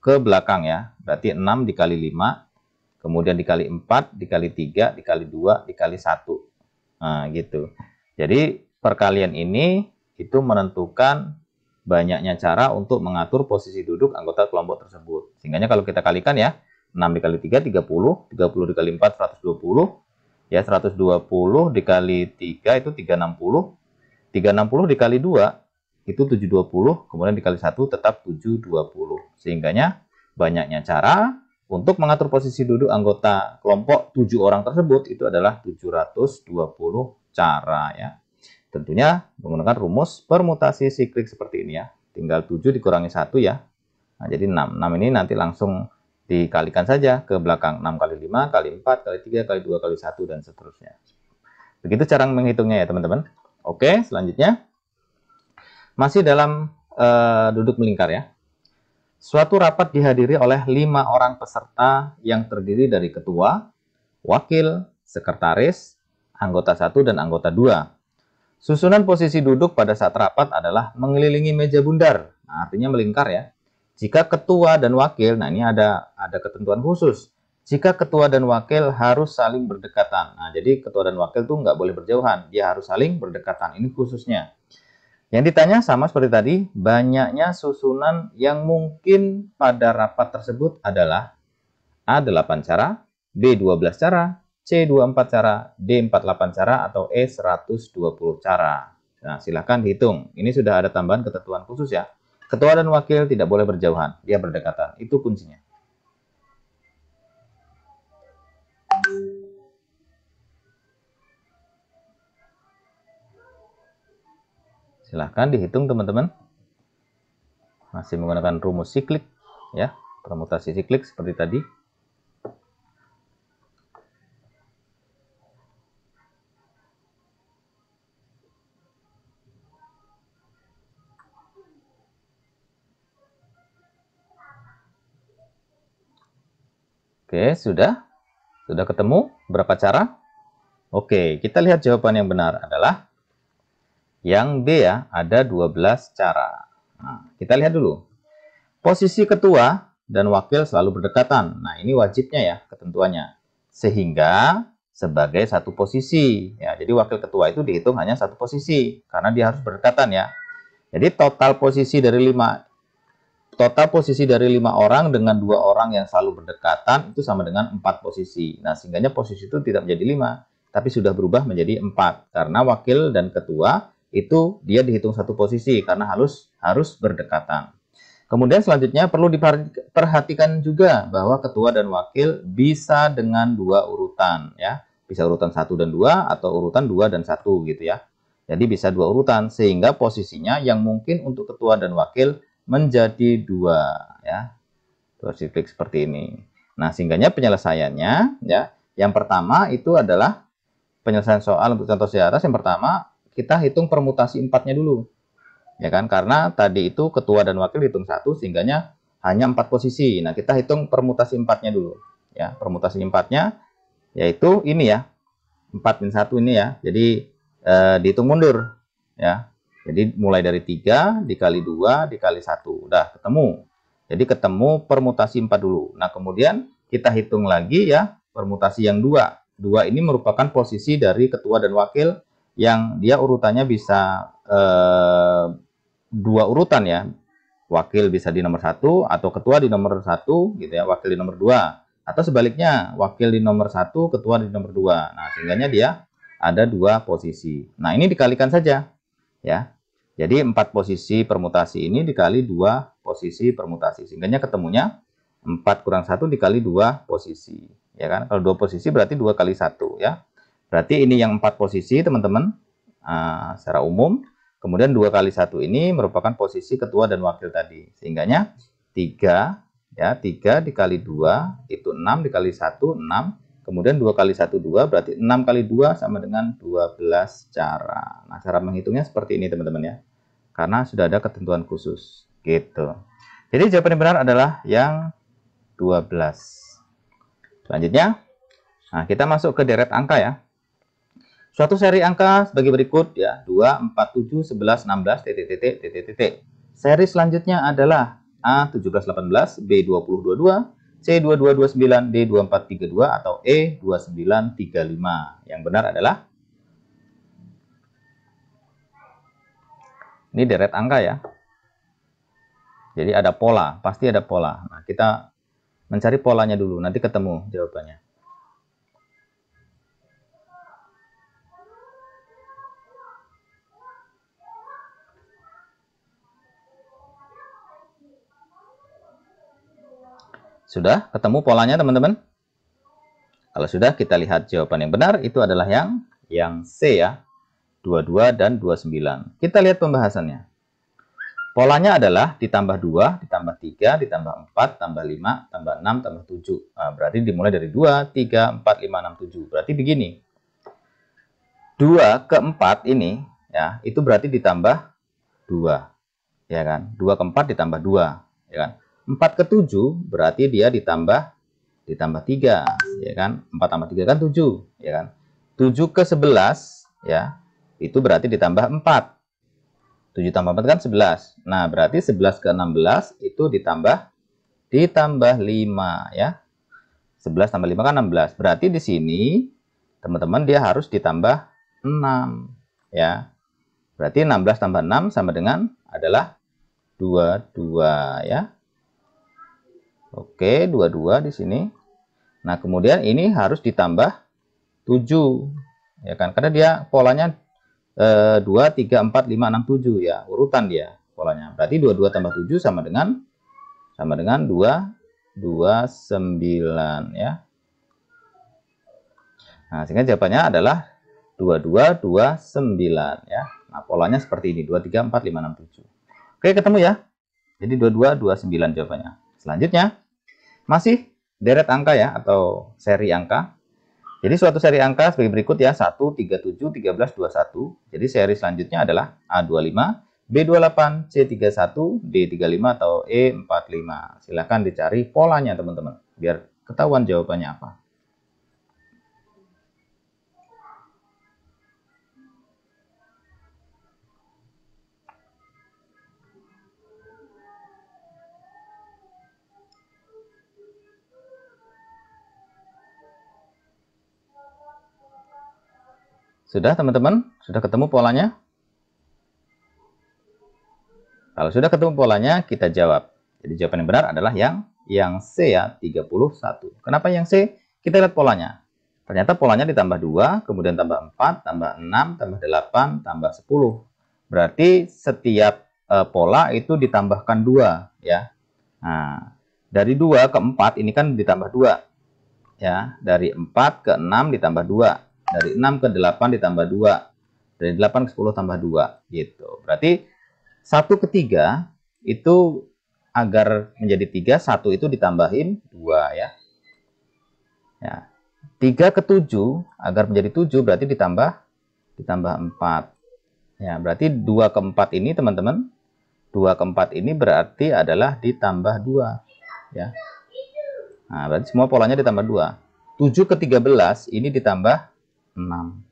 ke belakang ya. Berarti 6 dikali 5, kemudian dikali 4, dikali 3, dikali 2, dikali 1. Nah, gitu. Jadi perkalian ini itu menentukan banyaknya cara untuk mengatur posisi duduk anggota kelompok tersebut. Sehingga kalau kita kalikan ya, 6 dikali 3, 30, 30 dikali 4, 120, ya 120 dikali 3 itu 360, 360 dikali 2 itu 720, kemudian dikali 1 tetap 720. Sehingga banyaknya cara untuk mengatur posisi duduk anggota kelompok 7 orang tersebut itu adalah 720 cara ya. Tentunya menggunakan rumus permutasi siklik seperti ini ya. Tinggal 7 dikurangi 1 ya. Nah, jadi 6. 6 ini nanti langsung dikalikan saja ke belakang. 6 kali 5 kali 4 kali 3 kali 2 kali 1 dan seterusnya. Begitu cara menghitungnya ya teman-teman. Oke, selanjutnya. Masih dalam duduk melingkar ya. Suatu rapat dihadiri oleh 5 orang peserta yang terdiri dari ketua, wakil, sekretaris, anggota 1 dan anggota 2. Susunan posisi duduk pada saat rapat adalah mengelilingi meja bundar. Nah, artinya melingkar ya. Jika ketua dan wakil, nah ini ada ketentuan khusus. Jika ketua dan wakil harus saling berdekatan. Nah, jadi ketua dan wakil tuh nggak boleh berjauhan. Dia harus saling berdekatan. Ini khususnya. Yang ditanya sama seperti tadi, banyaknya susunan yang mungkin pada rapat tersebut adalah A 8 cara, B 12 cara, C 24 cara, D 48 cara, atau E 120 cara. Nah, silahkan dihitung. Ini sudah ada tambahan ketentuan khusus ya. Ketua dan wakil tidak boleh berjauhan, dia berdekatan. Itu kuncinya. Silahkan dihitung teman-teman. Masih menggunakan rumus siklik ya, permutasi siklik seperti tadi. Oke, sudah ketemu berapa cara? Oke, kita lihat jawaban yang benar adalah yang B ya, ada 12 cara. Nah, kita lihat dulu. Posisi ketua dan wakil selalu berdekatan. Nah, ini wajibnya ya ketentuannya. Sehingga sebagai satu posisi. Ya, jadi wakil ketua itu dihitung hanya satu posisi karena dia harus berdekatan ya. Jadi total posisi dari 5 orang dengan 2 orang yang selalu berdekatan itu sama dengan 4 posisi. Nah, sehingga posisi itu tidak menjadi 5, tapi sudah berubah menjadi 4 karena wakil dan ketua itu dia dihitung satu posisi karena harus berdekatan. Kemudian selanjutnya perlu diperhatikan juga bahwa ketua dan wakil bisa dengan 2 urutan ya. Bisa urutan 1 dan 2 atau urutan 2 dan 1 gitu ya. Jadi bisa 2 urutan sehingga posisinya yang mungkin untuk ketua dan wakil menjadi 2 ya. 2 shifting seperti ini. Nah, sehingganya penyelesaiannya ya, yang pertama itu adalah penyelesaian soal untuk contoh di atas. Yang pertama kita hitung permutasi 4-nya dulu. Ya kan? Karena tadi itu ketua dan wakil hitung 1 sehingganya hanya 4 posisi. Nah, kita hitung permutasi 4-nya dulu. Ya, permutasi 4-nya yaitu ini ya. 4 min 1 ini ya. Jadi dihitung mundur ya. Jadi mulai dari 3 dikali 2 dikali 1. Udah ketemu. Jadi ketemu permutasi 4 dulu. Nah, kemudian kita hitung lagi ya permutasi yang 2. 2 ini merupakan posisi dari ketua dan wakil yang dia urutannya bisa 2 urutan ya. Wakil bisa di nomor 1 atau ketua di nomor 1 gitu ya, wakil di nomor 2. Atau sebaliknya, wakil di nomor 1, ketua di nomor 2. Nah, sehingganya dia ada 2 posisi. Nah, ini dikalikan saja ya. Jadi 4 posisi permutasi ini dikali 2 posisi permutasi. Sehingganya ketemunya 4 kurang 1 dikali 2 posisi. Ya kan? Kalau 2 posisi berarti 2 kali 1 ya. Berarti ini yang 4 posisi teman-teman secara umum. Kemudian 2 kali 1 ini merupakan posisi ketua dan wakil tadi. Sehingganya 3 ya, 3 dikali 2 itu 6 dikali 1 6. Kemudian 2 kali 1 2 berarti 6 kali 2 sama dengan 12 cara. Nah, cara menghitungnya seperti ini teman-teman ya. Karena sudah ada ketentuan khusus gitu. Jadi jawaban yang benar adalah yang 12. Selanjutnya, nah kita masuk ke deret angka ya. Suatu seri angka sebagai berikut ya, 2, 4, 7, 11, 16, titik. Seri selanjutnya adalah A1718, B2022, C2229, D2432 atau E2935. Yang benar adalah ini deret angka ya. Jadi ada pola, pasti ada pola. Nah, kita mencari polanya dulu, nanti ketemu jawabannya. Sudah ketemu polanya teman-teman? Kalau sudah, kita lihat jawaban yang benar itu adalah yang C ya. 22 dan 29. Kita lihat pembahasannya. Polanya adalah ditambah 2, ditambah 3, ditambah 4, tambah 5, tambah 6, tambah 7. Nah, berarti dimulai dari 2, 3, 4, 5, 6, 7. Berarti begini. 2 ke 4 ini ya, itu berarti ditambah 2. Ya kan? 2 ke 4 ditambah 2, ya kan? 4 ke 7 berarti dia ditambah 3, ya kan? 4 tambah 3 kan 7, ya kan? 7 ke 11 ya, itu berarti ditambah 4. 7 tambah 4 kan 11. Nah, berarti 11 ke 16 itu ditambah 5 ya. 11 tambah 5 kan 16. Berarti di sini teman-teman dia harus ditambah 6 ya. Berarti 16 tambah 6 sama dengan adalah 22 ya. Oke, 22 di sini. Nah, kemudian ini harus ditambah 7. Ya kan? Karena dia polanya 2, 3, 4, 5, 6, 7 ya. Urutan dia polanya. Berarti 22 tambah 7 sama dengan 229 ya. Nah, sehingga jawabannya adalah 2229 ya. Nah, polanya seperti ini, 2, 3, 4, 5, 6, 7. Oke, ketemu ya. Jadi 2229 jawabannya. Selanjutnya masih deret angka ya, atau seri angka. Jadi suatu seri angka sebagai berikut ya, 1, 37, 13, 21. Jadi seri selanjutnya adalah A25, B28, C31, D35 atau E45. Silahkan dicari polanya teman-teman, biar ketahuan jawabannya apa. Sudah teman-teman? Sudah ketemu polanya? Kalau sudah ketemu polanya, kita jawab. Jadi jawaban yang benar adalah yang C ya, 31. Kenapa yang C? Kita lihat polanya. Ternyata polanya ditambah 2, kemudian tambah 4, tambah 6, tambah 8, tambah 10. Berarti setiap pola itu ditambahkan 2 ya. Nah, dari 2 ke 4 ini kan ditambah 2. ya, dari 4 ke 6 ditambah 2, dari 6 ke 8 ditambah 2, dari 8 ke 10 tambah 2 gitu. Berarti 1 ke 3 itu agar menjadi 3, 1 itu ditambahin 2 ya. Ya. 3 ke 7 agar menjadi 7 berarti ditambah 4. Ya, berarti 2 ke 4 ini teman-teman, 2 ke 4 ini berarti adalah ditambah 2 ya. Nah, berarti semua polanya ditambah 2. 7 ke 13 ini ditambah 6.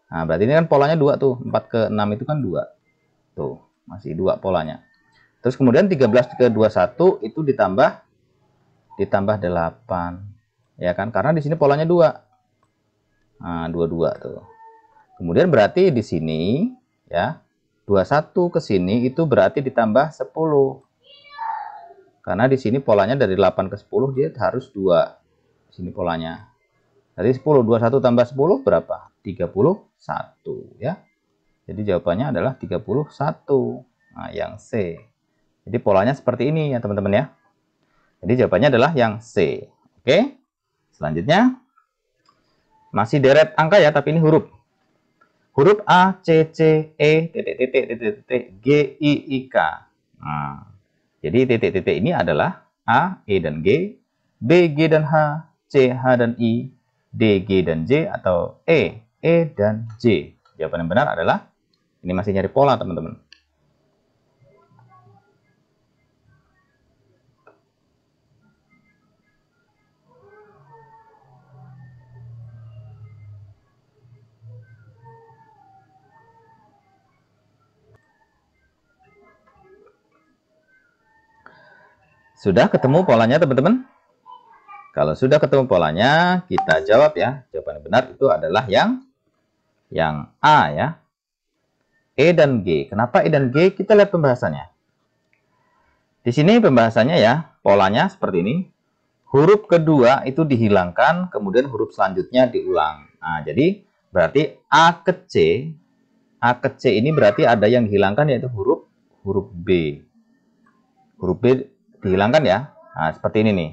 Nah, berarti ini kan polanya 2 tuh. 4 ke 6 itu kan 2. Tuh, masih 2 polanya. Terus kemudian 13 ke 21 itu ditambah 8. Ya kan? Karena di sini polanya 2. Nah, 22 tuh. Kemudian berarti di sini ya, 21 ke sini itu berarti ditambah 10. Karena di sini polanya dari 8 ke 10 dia harus 2. Di sini polanya. Jadi 10, 21 tambah 10 berapa? 31 ya. Jadi jawabannya adalah 31. Nah, yang C. Jadi polanya seperti ini ya teman-teman ya. Jadi jawabannya adalah yang C. Oke. Selanjutnya masih deret angka ya, tapi ini huruf. Huruf A, C, C, E, G, I, I, K. Nah, jadi titik-titik ini adalah A, E, dan G, B, G, dan H, C, H, dan I, D, G, dan J, atau E, dan J. Jawaban yang benar adalah, ini masih nyari pola teman-teman. Sudah ketemu polanya teman-teman? Kalau sudah ketemu polanya, kita jawab ya. Jawaban yang benar itu adalah yang A ya. E dan G. Kenapa E dan G? Kita lihat pembahasannya. Di sini pembahasannya ya, polanya seperti ini. Huruf kedua itu dihilangkan, kemudian huruf selanjutnya diulang. Nah, jadi berarti A ke C ini berarti ada yang dihilangkan, yaitu huruf B. Huruf B dihilangkan ya. Nah, seperti ini nih.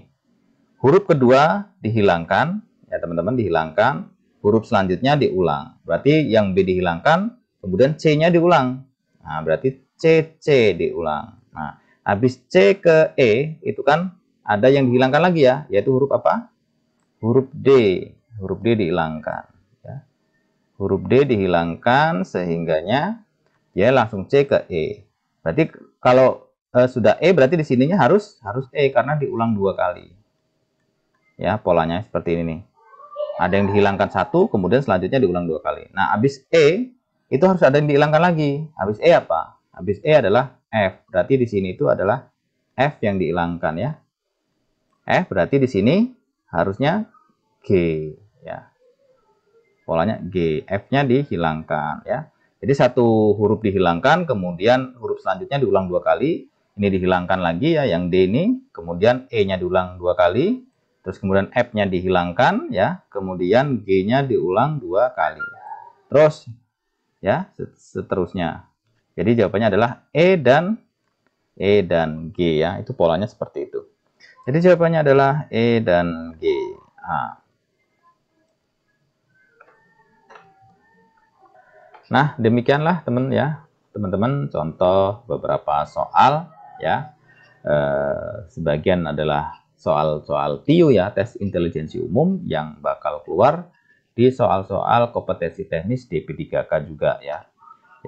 Huruf kedua dihilangkan, ya teman-teman, dihilangkan. Huruf selanjutnya diulang. Berarti yang B dihilangkan, kemudian C-nya diulang. Nah, berarti C diulang. Nah, habis C ke E, itu kan ada yang dihilangkan lagi ya, yaitu huruf apa? Huruf D. Huruf D dihilangkan. Ya. Huruf D dihilangkan, sehingganya dia langsung C ke E. Berarti kalau sudah E, berarti di sininya harus E, karena diulang 2 kali. Ya, polanya seperti ini nih. Ada yang dihilangkan 1, kemudian selanjutnya diulang 2 kali. Nah, habis E, itu harus ada yang dihilangkan lagi. Habis E apa? Habis E adalah F. Berarti di sini itu adalah F yang dihilangkan ya. F berarti di sini harusnya G ya. Polanya G. F-nya dihilangkan ya. Jadi satu huruf dihilangkan, kemudian huruf selanjutnya diulang 2 kali. Ini dihilangkan lagi ya, yang D ini. Kemudian E-nya diulang 2 kali. Terus kemudian F-nya dihilangkan ya. Kemudian G-nya diulang 2 kali. Terus ya, seterusnya. Jadi jawabannya adalah E dan G ya. Itu polanya seperti itu. Jadi jawabannya adalah E dan G. Nah, demikianlah teman-teman contoh beberapa soal ya. Sebagian adalah soal-soal TIU ya, tes intelijensi umum, yang bakal keluar di soal-soal kompetensi teknis di P3K juga ya.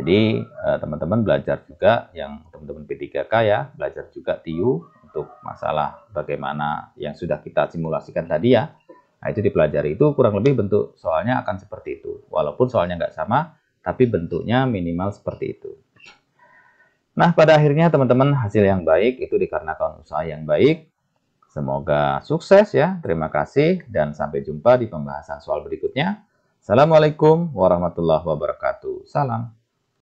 Jadi teman-teman belajar juga, yang teman-teman P3K ya, belajar juga TIU untuk masalah bagaimana yang sudah kita simulasikan tadi ya. Nah, itu dipelajari. Itu kurang lebih bentuk soalnya akan seperti itu. Walaupun soalnya nggak sama, tapi bentuknya minimal seperti itu. Nah, pada akhirnya teman-teman, hasil yang baik itu dikarenakan usaha yang baik. Semoga sukses ya. Terima kasih dan sampai jumpa di pembahasan soal berikutnya. Assalamualaikum warahmatullahi wabarakatuh. Salam.